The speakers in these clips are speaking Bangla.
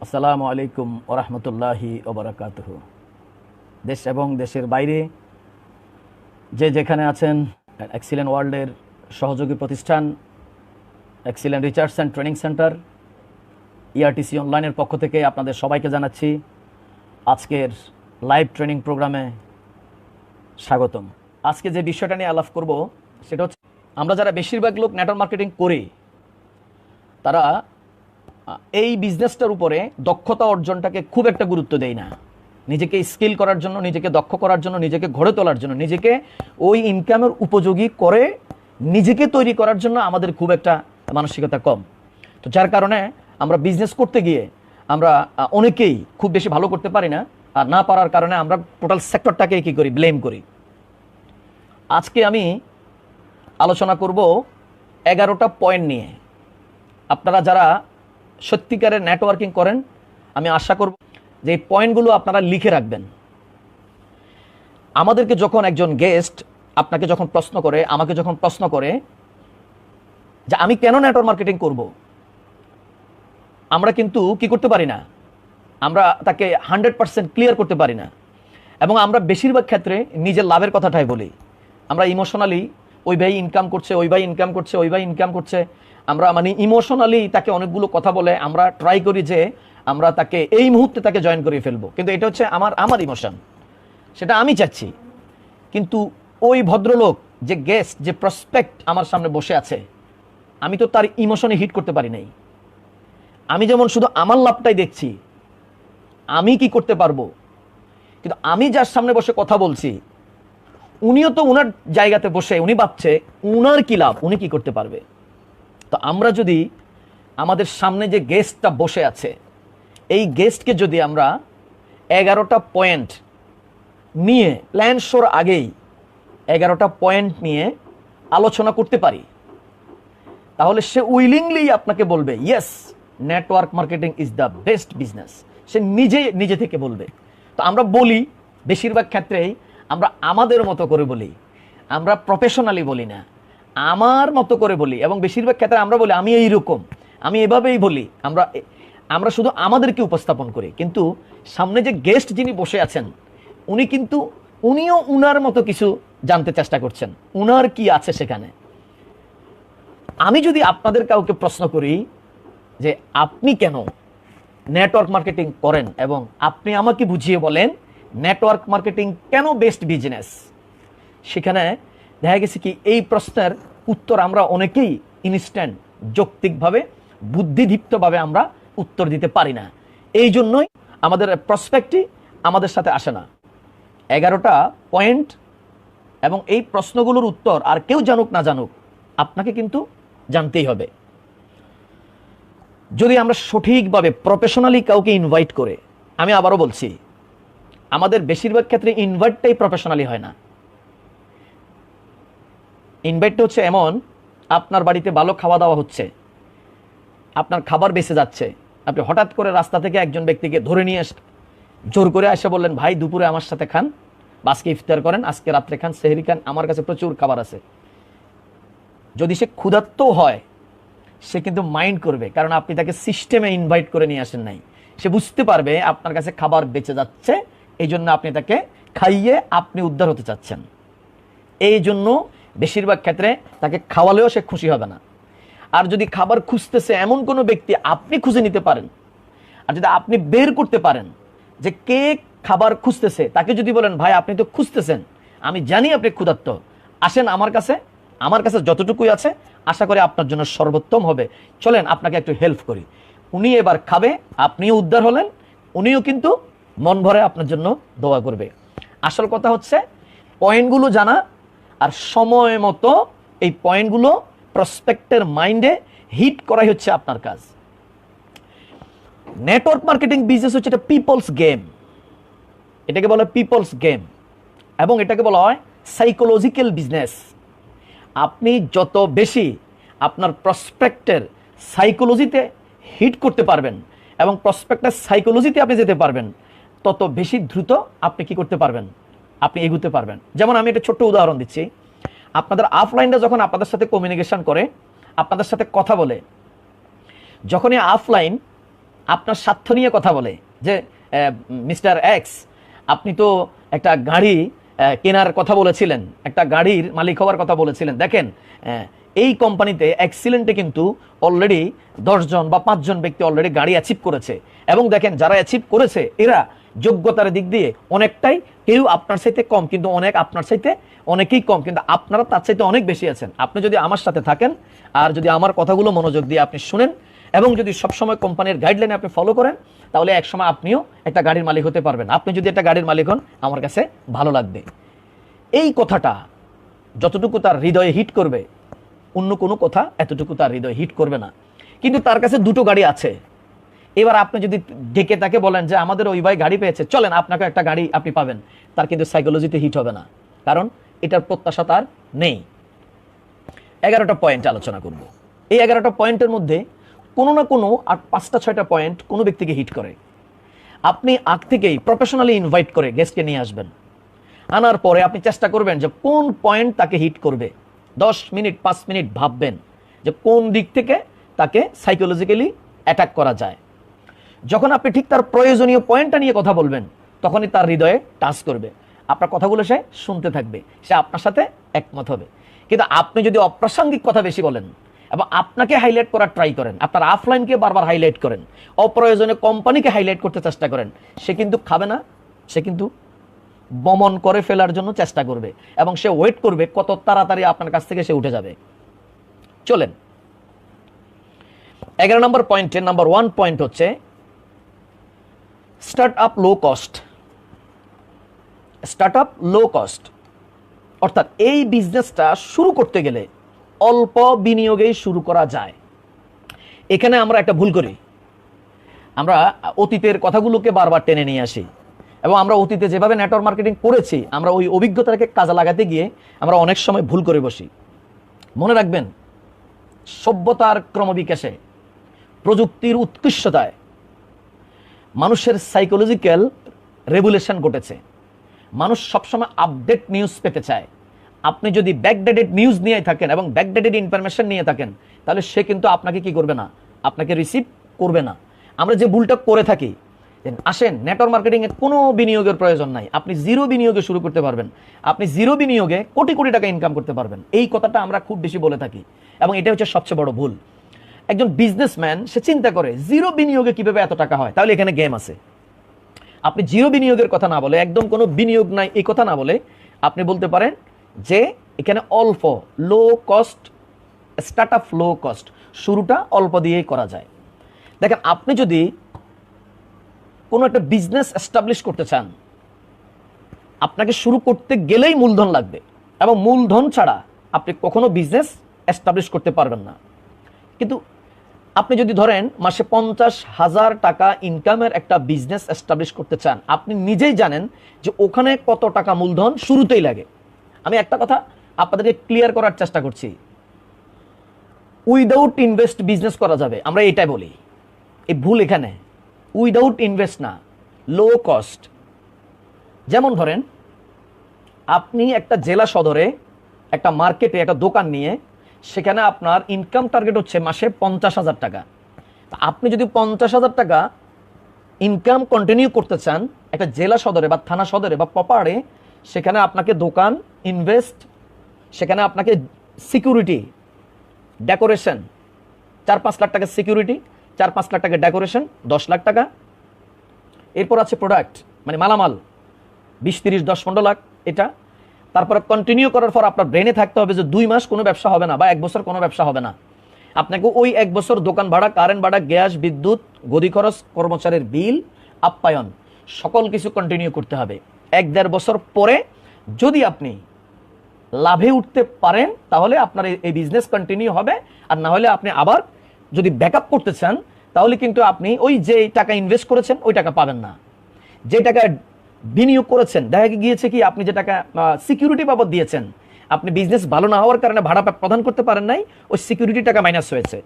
আসসালামু আলাইকুম ওরহমতুল্লাহি ওবরাকাতুহু। দেশ এবং দেশের বাইরে যে যেখানে আছেন, এক্সিলেন্ট ওয়ার্ল্ডের সহযোগী প্রতিষ্ঠান Excellent research and training centre ERTC অনলাইনের পক্ষ থেকে আপনাদের সবাইকে জানাচ্ছি আজকের লাইভ ট্রেনিং প্রোগ্রামে স্বাগতম। আজকে যে বিষয়টা নিয়ে আলাপ করব সেটা হচ্ছে, আমরা যারা বেশিরভাগ লোক নেটওয়ার্ক মার্কেটিং করি তারা এই বিজনেসটার উপরে দক্ষতা অর্জনটাকে খুব একটা গুরুত্ব দেয় না। নিজেকে স্কিল করার জন্য, নিজেকে দক্ষ করার জন্য, নিজেকে গড়ে তোলার জন্য, নিজেকে ওই ইনকামের উপযোগী করে নিজেকে তৈরি করার জন্য আমাদের খুব একটা মানসিকতা কম। তো যার কারণে আমরা বিজনেস করতে গিয়ে আমরা অনেকেই খুব বেশি ভালো করতে পারি না, আর না পারার কারণে আমরা টোটাল সেক্টরটাকে কী করি, ব্লেম করি। আজকে আমি আলোচনা করব 11টা পয়েন্ট নিয়ে। আপনারা যারা সত্যিকারের নেটওয়ার্কিং করেন, আমি আশা করব যে এই পয়েন্টগুলো আপনারা লিখে রাখবেন। আমাদেরকে যখন একজন গেস্ট আপনাকে যখন প্রশ্ন করে, আমাকে যখন প্রশ্ন করে যে আমি কেন নেটওয়ার্ক মার্কেটিং করব, আমরা কিন্তু কি করতে পারি না, আমরা তাকে 100% ক্লিয়ার করতে পারি না। এবং আমরা বেশিরভাগ ক্ষেত্রে নিজের লাভের কথাটাই বলি। আমরা ইমোশনালি ওই ভাই ইনকাম করছে, ওই ভাই ইনকাম করছে, ওই ভাই ইনকাম করছে, আমরা মানে ইমোশনালি তাকে অনেকগুলো কথা বলে আমরা ট্রাই করি যে আমরা তাকে এই মুহূর্তে তাকে জয়েন করে ফেলবো। কিন্তু এটা হচ্ছে আমার ইমোশন, সেটা আমি চাচ্ছি। কিন্তু ওই ভদ্রলোক যে গেস্ট, যে প্রসপেক্ট আমার সামনে বসে আছে, আমি তো তার ইমোশনে হিট করতে পারি নাই। আমি যেমন শুধু আমার লাভটাই দেখছি, আমি কি করতে পারবো, কিন্তু আমি যার সামনে বসে কথা বলছি উনিও তো উনার জায়গাতে বসে উনি ভাবছে উনার কি লাভ, উনি কি করতে পারবে। তো আমরা যদি আমাদের সামনে যে গেস্টটা বসে আছে, এই গেস্টকে যদি আমরা 11টা পয়েন্ট নিয়ে, প্ল্যান শোর আগেই 11টা পয়েন্ট নিয়ে আলোচনা করতে পারি, তাহলে সে উইলিংলি আপনাকে বলবে yes, network marketing is the best business. সে নিজে থেকে বলবে। তো আমরা বলি, বেশিরভাগ ক্ষেত্রেই আমরা আমাদের মতো করে বলি, আমরা প্রফেশনালি বলি না, আমার মতো করে বলি। এবং বেশিরভাগ ক্ষেত্রে আমরা বলি আমি এইরকম, আমি এভাবেই বলি। আমরা শুধু আমাদেরকে উপস্থাপন করি, কিন্তু সামনে যে গেস্ট যিনি বসে আছেন উনিও উনার মতো কিছু জানতে চেষ্টা করছেন, উনার কি আছে সেখানে। আমি যদি আপনাদের কাউকে প্রশ্ন করি যে আপনি কেন নেটওয়ার্ক মার্কেটিং করেন, এবং আপনি আমাকে বুঝিয়ে বলেন নেটওয়ার্ক মার্কেটিং কেন বেস্ট বিজনেস, সেখানে দেখা গেছে কি এই প্রশ্নের উত্তর আমরা অনেকেই ইনস্ট্যান্ট, যৌক্তিকভাবে, বুদ্ধিদীপ্তভাবে আমরা উত্তর দিতে পারি না। এই জন্যই আমাদের প্রসপেক্টই আমাদের সাথে আসে না। 11টা পয়েন্ট এবং এই প্রশ্নগুলোর উত্তর আর কেউ জানুক না জানুক, আপনাকে কিন্তু জানতেই হবে। যদি আমরা সঠিকভাবে প্রফেশনালি কাউকে ইনভাইট করে, আমি আবারও বলছি, আমাদের বেশিরভাগ ক্ষেত্রে ইনভাইটটাই প্রফেশনালি হয় না। ইনভাইটটা হচ্ছে এমন, আপনার বাড়িতে ভালো খাওয়া দাওয়া হচ্ছে, আপনার খাবার বেঁচে যাচ্ছে, আপনি হঠাৎ করে রাস্তা থেকে একজন ব্যক্তিকে ধরে নিয়ে জোর করে এসে বললেন ভাই দুপুরে আমার সাথে খান, আজকে ইফতার করেন, আজকে রাত্রে খান, সেহরি খান, আমার কাছে প্রচুর খাবার আছে। যদি সে ক্ষুধার্ত হয়, সে কিন্তু মাইন্ড করবে, কারণ আপনি তাকে সিস্টেমে ইনভাইট করে নিয়ে আসেন নাই। সে বুঝতে পারবে আপনার কাছে খাবার বেঁচে যাচ্ছে, এই জন্য আপনি তাকে খাইয়ে আপনি উদ্ধার হতে চাচ্ছেন। এই জন্য বেশিরভাগ ক্ষেত্রে তাকে খাওয়ালেও সে খুশি হবে না। আর যদি খাবার খুঁজতেছে এমন কোনো ব্যক্তি আপনি খুঁজে নিতে পারেন, আর যদি আপনি বের করতে পারেন যে কে খাবার খুঁজতেছে, তাকে যদি বলেন ভাই আপনি তো খুঁজতেছেন, আমি জানি আপনি ক্ষুধার্ত, আসেন আমার কাছে যতটুকুই আছে আশা করি আপনার জন্য সর্বোত্তম হবে, চলেন আপনাকে একটু হেল্প করি। উনি এবার খাবে, আপনিও উদ্ধার হলেন, উনিও কিন্তু মন ভরে আপনার জন্য দোয়া করবে। আসল কথা হচ্ছে পয়েন্টগুলো জানা, আর সময় মতো এই পয়েন্টগুলো প্রসপেক্টের মাইন্ডে হিট করাই হচ্ছে আপনার কাজ। নেটওয়ার্ক মার্কেটিং বিজনেস হচ্ছে এটা পিপলস গেম, এটাকে বলা হয় পিপলস গেম, এবং এটাকে বলা হয় সাইকোলজিক্যাল বিজনেস। আপনি যত বেশি আপনার প্রসপেক্টের সাইকোলজিতে হিট করতে পারবেন এবং প্রসপেক্টের সাইকোলজিতে আপনি যেতে পারবেন, তত বেশি দ্রুত আপনি কি করতে পারবেন, আপনি এগুতে পারবেন। যেমন আমি একটা ছোট্ট উদাহরণ দিচ্ছি, আপনাদের অফলাইনটা যখন আপনাদের সাথে কমিউনিকেশন করে, আপনাদের সাথে কথা বলে, যখনই অফলাইন আপনার স্বার্থ নিয়ে কথা বলে যে মিস্টার এক্স, আপনি তো একটা গাড়ি কেনার কথা বলেছিলেন, একটা গাড়ির মালিক হওয়ার কথা বলেছিলেন, দেখেন এই কোম্পানিতে অ্যাক্সিডেন্টে কিন্তু অলরেডি 10 জন বা 5 জন ব্যক্তি অলরেডি গাড়ি অ্যাচিভ করেছে, এবং দেখেন যারা অ্যাচিভ করেছে এরা যোগ্যতার দিক দিয়ে অনেকটাই, কেউ আপনার চাইতে কম কিন্তু অনেক আপনার চাইতে অনেকেই কম, কিন্তু আপনারা তার চাইতে অনেক বেশি আছেন। আপনি যদি আমার সাথে থাকেন আর যদি আমার কথাগুলো মনোযোগ দিয়ে আপনি শুনেন এবং যদি সবসময় কোম্পানির গাইডলাইনে আপনি ফলো করেন, তাহলে একসময় আপনিও একটা গাড়ির মালিক হতে পারবেন। আপনি যদি একটা গাড়ির মালিক হন, আমার কাছে ভালো লাগবে। এই কথাটা যতটুকু তার হৃদয়ে হিট করবে, অন্য কোনো কথা এতটুকু তার হৃদয়ে হিট করবে না। কিন্তু তার কাছে 2টো গাড়ি আছে। এবার আপনি যদি ডেকে তাকে বলেন যে আমাদের ওই ভাই গাড়ি পেয়েছে, চলেন আপনাকে একটা গাড়ি আপনি পাবেন, তার কিন্তু সাইকোলজিতে হিট হবে না, কারণ এটার প্রত্যাশা তার নেই। 11টা পয়েন্ট আলোচনা করব। এই 11টা পয়েন্টের মধ্যে কোনো না কোনো আর 5টা-6টা পয়েন্ট কোনো ব্যক্তিকে হিট করে। আপনি আগ থেকেই প্রফেশনালি ইনভাইট করে গেস্টকে নিয়ে আসবেন, আনার পরে আপনি চেষ্টা করবেন যে কোন পয়েন্ট তাকে হিট করবে। 10 মিনিট 5 মিনিট ভাববেন যে কোন দিক থেকে তাকে সাইকোলজিক্যালি অ্যাটাক করা যায়। যখন আপনি ঠিক তার প্রয়োজনীয় পয়েন্টটা নিয়ে কথা বলবেন, তখনই তার হৃদয়ে টাচ করবে, আপনার কথাগুলো সে শুনতে থাকবে, সে আপনার সাথে একমত হবে। কিন্তু আপনি যদি অপ্রাসঙ্গিক কথা বেশি বলেন এবং আপনাকে হাইলাইট করার ট্রাই করেন, আপনার আফলাইনকে বারবার হাইলাইট করেন, অপ্রয়োজনে কোম্পানিকে হাইলাইট করতে চেষ্টা করেন, সে কিন্তু খাবে না, সে কিন্তু বমন করে ফেলার জন্য চেষ্টা করবে এবং সে ওয়েট করবে কত তাড়াতাড়ি আপনার কাছ থেকে সে উঠে যাবে। চলেন 11 নম্বর পয়েন্টের নাম্বার 1 পয়েন্ট হচ্ছে start up low cost. Start up low cost অর্থাৎ এই বিজনেসটা শুরু করতে গেলে অল্প বিনিয়োগেই শুরু করা যায়। এখানে আমরা একটা ভুল করি, আমরা অতীতের কথাগুলোকে বারবার টেনে নিয়ে আসি এবং আমরা অতীতে যেভাবে নেটওয়ার্ক মার্কেটিং করেছি, আমরা ওই অভিজ্ঞতাকে কাজে লাগাতে গিয়ে আমরা অনেক সময় ভুল করে বসি। মনে রাখবেন, সভ্যতার ক্রমবিকাশে, প্রযুক্তির উৎকৃষ্টতায় মানুষের সাইকোলজিক্যাল রেভুলেশন ঘটেছে। মানুষ সবসময় আপডেট নিউজ পেতে চায়। আপনি যদি ব্যাকডেটেড নিউজ নিয়ে থাকেন এবং ব্যাকডেটেড ইনফরমেশন নিয়ে থাকেন, তাহলে সে কিন্তু আপনাকে কি করবে না, আপনাকে রিসিভ করবে না। আমরা যে ভুলটা করে থাকি, আসেন নেটওয়ার্ক মার্কেটিং এ কোনো বিনিয়োগের প্রয়োজন নাই, আপনি জিরো বিনিয়োগে শুরু করতে পারবেন, আপনি জিরো বিনিয়োগে কোটি কোটি টাকা ইনকাম করতে পারবেন। এই কথাটা আমরা খুব বেশি বলে থাকি এবং এটা হচ্ছে সবচেয়ে বড় ভুল। একজন বিজনেসম্যান সে চিন্তা করে জিরো বিনিয়োগে কিভাবে এত টাকা হয়, তাহলে এখানে গেম আছে। আপনি জিরো বিনিয়োগের কথা না বলে, একদম কোনো বিনিয়োগ নাই এই কথা না বলে, আপনি বলতে পারেন যে এখানে অল্প, low cost, start up low cost, শুরুটা অল্প দিয়েই করা যায়। দেখেন, আপনি যদি কোনো একটা বিজনেস এস্টাবলিশ করতে চান, আপনাকে শুরু করতে গেলেই মূলধন লাগবে এবং মূলধন ছাড়া আপনি কখনো বিজনেস এস্টাবলিশ করতে পারবেন না। কিন্তু আপনি যদি ধরেন মাসে 50,000 টাকা ইনকামের একটা বিজনেস এস্টাবলিশ করতে চান, আপনি নিজেই জানেন যে ওখানে কত টাকা মূলধন শুরুতেই লাগে। আমি একটা কথা আপনাদেরকে ক্লিয়ার করার চেষ্টা করছি, উইদাউট ইনভেস্ট বিজনেস করা যাবে, আমরা এটাই বলি। এই ভুল এখানে, উইদাউট ইনভেস্ট না, লো কস্ট। যেমন ধরেন, আপনি একটা জেলা সদরে একটা মার্কেটে একটা দোকান নিয়ে, সেখানে আপনার ইনকাম টার্গেট হচ্ছে মাসে 50,000 টাকা। আপনি যদি 50,000 টাকা ইনকাম কন্টিনিউ করতে চান একটা জেলা সদরে বা থানা সদরে বা প্রপারে, সেখানে আপনাকে দোকান, ইনভেস্ট, সেখানে আপনাকে সিকিউরিটি, ডেকোরেশন, 4-5 লাখ টাকা সিকিউরিটি, 4-5 লাখ টাকা ডেকোরেশন, 10 লাখ টাকা। এরপর আছে প্রোডাক্ট, মানে মালামাল, 20-30-10-15 লাখ এটা। তারপরে কন্টিনিউ করার পর আপনার ব্রেনে থাকতে হবে যে 2 মাস কোনো ব্যবসা হবে না বা 1 বছর কোনো ব্যবসা হবে না। আপনাকে ওই 1 বছর দোকান ভাড়া, কারেন্ট ভাড়া, গ্যাস, বিদ্যুৎ, গদি খরচ, কর্মচারীর বিল, আপ্যায়ন, সকল কিছু কন্টিনিউ করতে হবে। 1-1.5 বছর পরে যদি আপনি লাভে উঠতে পারেন, তাহলে আপনার এই বিজনেস কন্টিনিউ হবে। আর না হলে আপনি আবার যদি ব্যাকআপ করতে চান, তাহলে কিন্তু আপনি ওই যে টাকা ইনভেস্ট করেছেন ওই টাকা পাবেন না। যে টাকা বিনিয়োগ করেছেন, দেখা গিয়েছে কি আপনি যে টাকা সিকিউরিটি বাবদ দিয়েছেন, আপনি বিজনেস ভালো না হওয়ার কারণে ভাড়া প্রদান করতে পারেন নাই, ওই সিকিউরিটি টাকা মাইনাস হয়েছে।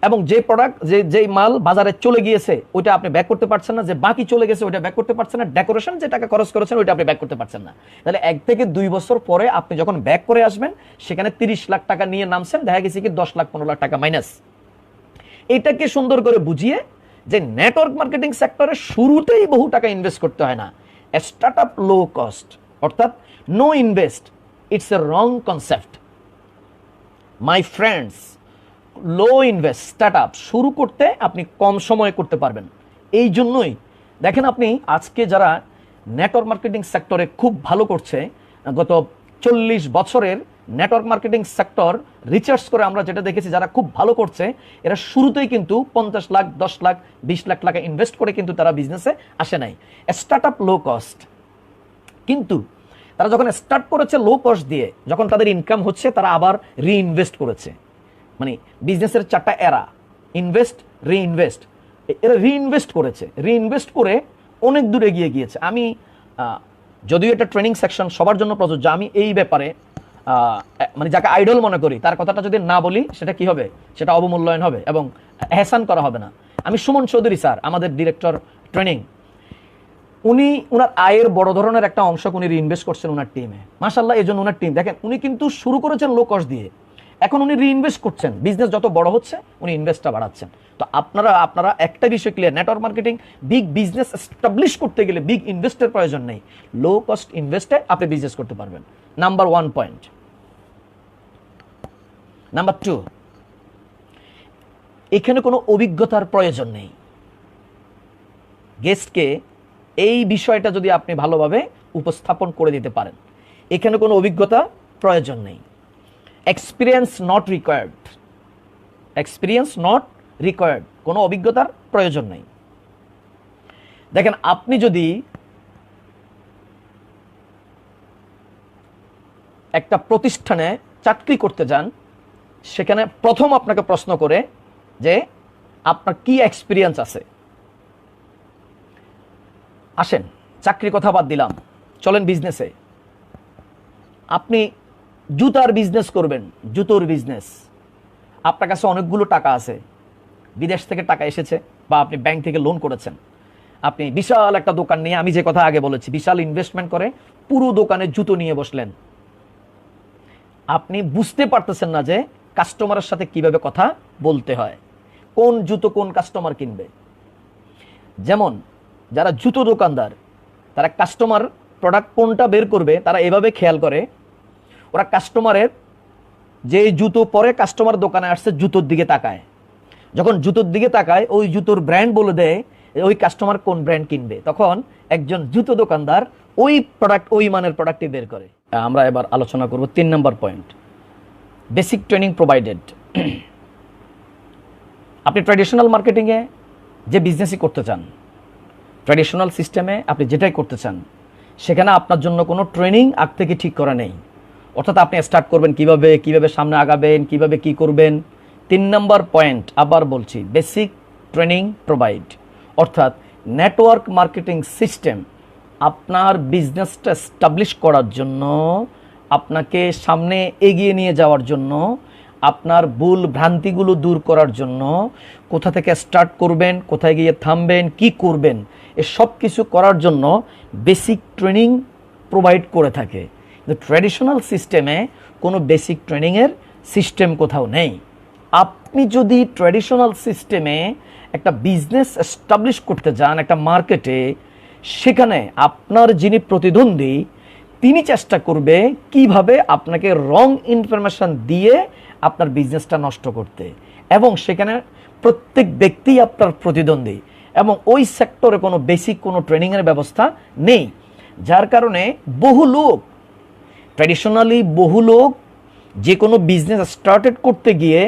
এবং যে প্রোডাক্ট, যে মাল বাজারে চলে গিয়েছে ওইটা আপনি ব্যাক করতে পারছেন না, যে বাকি চলে গেছে ওইটা ব্যাক করতে পারছেন না, ডেকোরেশন যে টাকা খরচ করেছেন ওইটা আপনি ব্যাক করতে পারছেন না। তাহলে 1 থেকে 2 বছর পরে আপনি যখন ব্যাক করে আসবেন, সেখানে 30 লাখ টাকা নিয়ে নামছেন, দেখা গেছে কি 10 লাখ 15 লাখ টাকা মাইনাস। এটাকে সুন্দর করে বুঝিয়ে যে নেটওয়ার্ক মার্কেটিং সেক্টরে শুরুতেই বহু টাকা ইনভেস্ট করতে হয় না, স্টার্ট আপ লো কস্ট, অর্থাৎ no invest, it's a wrong concept my friends. Low invest start up শুরু করতে আপনি কম সময়ে করতে পারবেন। এই জন্যই দেখেন, আপনি আজকে যারা নেটওয়ার্ক মার্কেটিং সেক্টরে খুব ভালো করছে, গত 40 বছরের নেটওয়ার্ক মার্কেটিং সেক্টর রিসার্চ করে আমরা যেটা দেখেছি, যারা খুব ভালো করছে এরা শুরুতেই কিন্তু 50 লাখ 10 লাখ 20 লাখ টাকা ইনভেস্ট করে কিন্তু তারা বিজনেসে আসে নাই। স্টার্ট আপ লো কস্ট, কিন্তু তারা যখন স্টার্ট করেছে লো কস্ট দিয়ে, যখন তাদের ইনকাম হচ্ছে তারা আবার রিইনভেস্ট করেছে। মানে বিজনেসের 4টা এরা, ইনভেস্ট, রিইনভেস্ট, এরা রিইনভেস্ট করেছে, রিইনভেস্ট করে অনেক দূর এগিয়ে গিয়েছে। আমি যদিও এটা ট্রেনিং সেকশন সবার জন্য প্রযোজ্য, আমি এই ব্যাপারে মানে যাকে আইডল মনে করি তার কথাটা যদি না বলি সেটা কি হবে, সেটা অবমূল্যায়ন হবে এবং এহসান করা হবে না। আমি সুমন চৌধুরী স্যার, আমাদের ডিরেক্টর ট্রেনিং, উনি ওনার আয়ের বড় ধরনের একটা অংশ উনি রিইনভেস্ট করছেন ওনার টিমে। মাশাআল্লাহ, এই জন্য ওনার টিম দেখেন, উনি কিন্তু শুরু করেছেন লো কস্ট দিয়ে, এখন উনি রিইনভেস্ট করছেন, বিজনেস যত বড় হচ্ছে উনি ইনভেস্টটা বাড়াচ্ছেন। তো আপনারা একটা বিষয় clear, network marketing big business establish করতে গেলে বিগ ইনভেস্টের প্রয়োজন নেই, লো কস্ট ইনভেস্টে আপনি বিজনেস করতে পারবেন। Number 1 point. নাম্বার 2, এখানে কোনো অভিজ্ঞতার প্রয়োজন নেই। গেস্টকে এই বিষয়টা যদি আপনি ভালোভাবে উপস্থাপন করে দিতে পারেন, এখানে কোনো অভিজ্ঞতা প্রয়োজন নেই। Experience not required, experience not required, কোনো অভিজ্ঞতার প্রয়োজন নেই। দেখেন, আপনি যদি একটা প্রতিষ্ঠানে চাকরি করতে যান, সেখানে প্রথম আপনাকে প্রশ্ন করে যে আপনার কি এক্সপিরিয়েন্স আছে। আসেন, চাকরি কথা বাদ দিলাম, চলেন বিজনেসে। আপনি জুতার বিজনেস করবেন, জুতোর বিজনেস, আপনার কাছে অনেকগুলো টাকা আছে, বিদেশ থেকে টাকা এসেছে বা আপনি ব্যাংক থেকে লোন করেছেন, আপনি বিশাল একটা দোকান নিয়ে, আমি যে কথা আগে বলেছি, বিশাল ইনভেস্টমেন্ট করে পুরো দোকানে জুতো নিয়ে বসলেন। আপনি বুঝতে পারতেছেন না যে কাস্টমারের সাথে কিভাবে কথা বলতে হয়, কোন জুতো কোন কাস্টমার কিনবে। যেমন যারা জুতো দোকানদার, তারা কাস্টমার প্রোডাক্ট কোনটা বের করবে তারা এভাবে খেয়াল করে, ওরা কাস্টমারের যে জুতো পরে কাস্টমার দোকানে আসছে জুতোর দিকে তাকায়, যখন জুতোর দিকে তাকায় ওই জুতোর ব্র্যান্ড বলে দেয় ওই কাস্টমার কোন ব্র্যান্ড কিনবে, তখন একজন জুতো দোকানদার ওই প্রোডাক্ট, ওই মানের প্রোডাক্টই বের করে। আমরা এবার আলোচনা করব 3 নম্বর পয়েন্ট, বেসিক ট্রেনিং প্রোভাইডেড। আপনি ট্র্যাডিশনাল মার্কেটিংয়ে যে বিজনেসই করতে চান, ট্র্যাডিশনাল সিস্টেমে আপনি যেটাই করতে চান, সেখানে আপনার জন্য কোনো ট্রেনিং আগ থেকে ঠিক করা নেই। অর্থাৎ আপনি স্টার্ট করবেন কিভাবে, কিভাবে সামনে আগাবেন, কিভাবে কি করবেন। 3 নম্বর পয়েন্ট, আবার বলছি, বেসিক ট্রেনিং প্রোভাইড, অর্থাৎ নেটওয়ার্ক মার্কেটিং সিস্টেম আপনার বিজনেসটা এস্টাবলিশ করার জন্য, আপনাকে সামনে এগিয়ে নিয়ে যাওয়ার জন্য, আপনার ভুল ভ্রান্তিগুলো দূর করার জন্য, কোথা থেকে স্টার্ট করবেন, কোথায় গিয়ে থামবেন, কি করবেন, এসব কিছু করার জন্য বেসিক ট্রেনিং প্রোভাইড করে থাকে। কিন্তু ট্র্যাডিশনাল সিস্টেমে কোনো বেসিক ট্রেনিংয়ের সিস্টেম কোথাও নেই। আপনি যদি ট্র্যাডিশনাল সিস্টেমে একটা বিজনেস এস্টাবলিশ করতে যান একটা মার্কেটে, সেখানে আপনার যিনি প্রতিদ্বন্দ্বী তিনি চেষ্টা করবে কিভাবে আপনাকে রং ইনফরমেশন দিয়ে আপনার বিজনেসটা নষ্ট করতে, এবং সেখানে প্রত্যেক ব্যক্তি আপনার প্রতিদ্বন্দ্বী, এবং ওই সেক্টরে কোনো বেসিক কোনো ট্রেনিংয়ের ব্যবস্থা নেই। যার কারণে বহু লোক, ট্র্যাডিশনালি বহু লোক যে কোনো বিজনেস স্টার্টেড করতে গিয়ে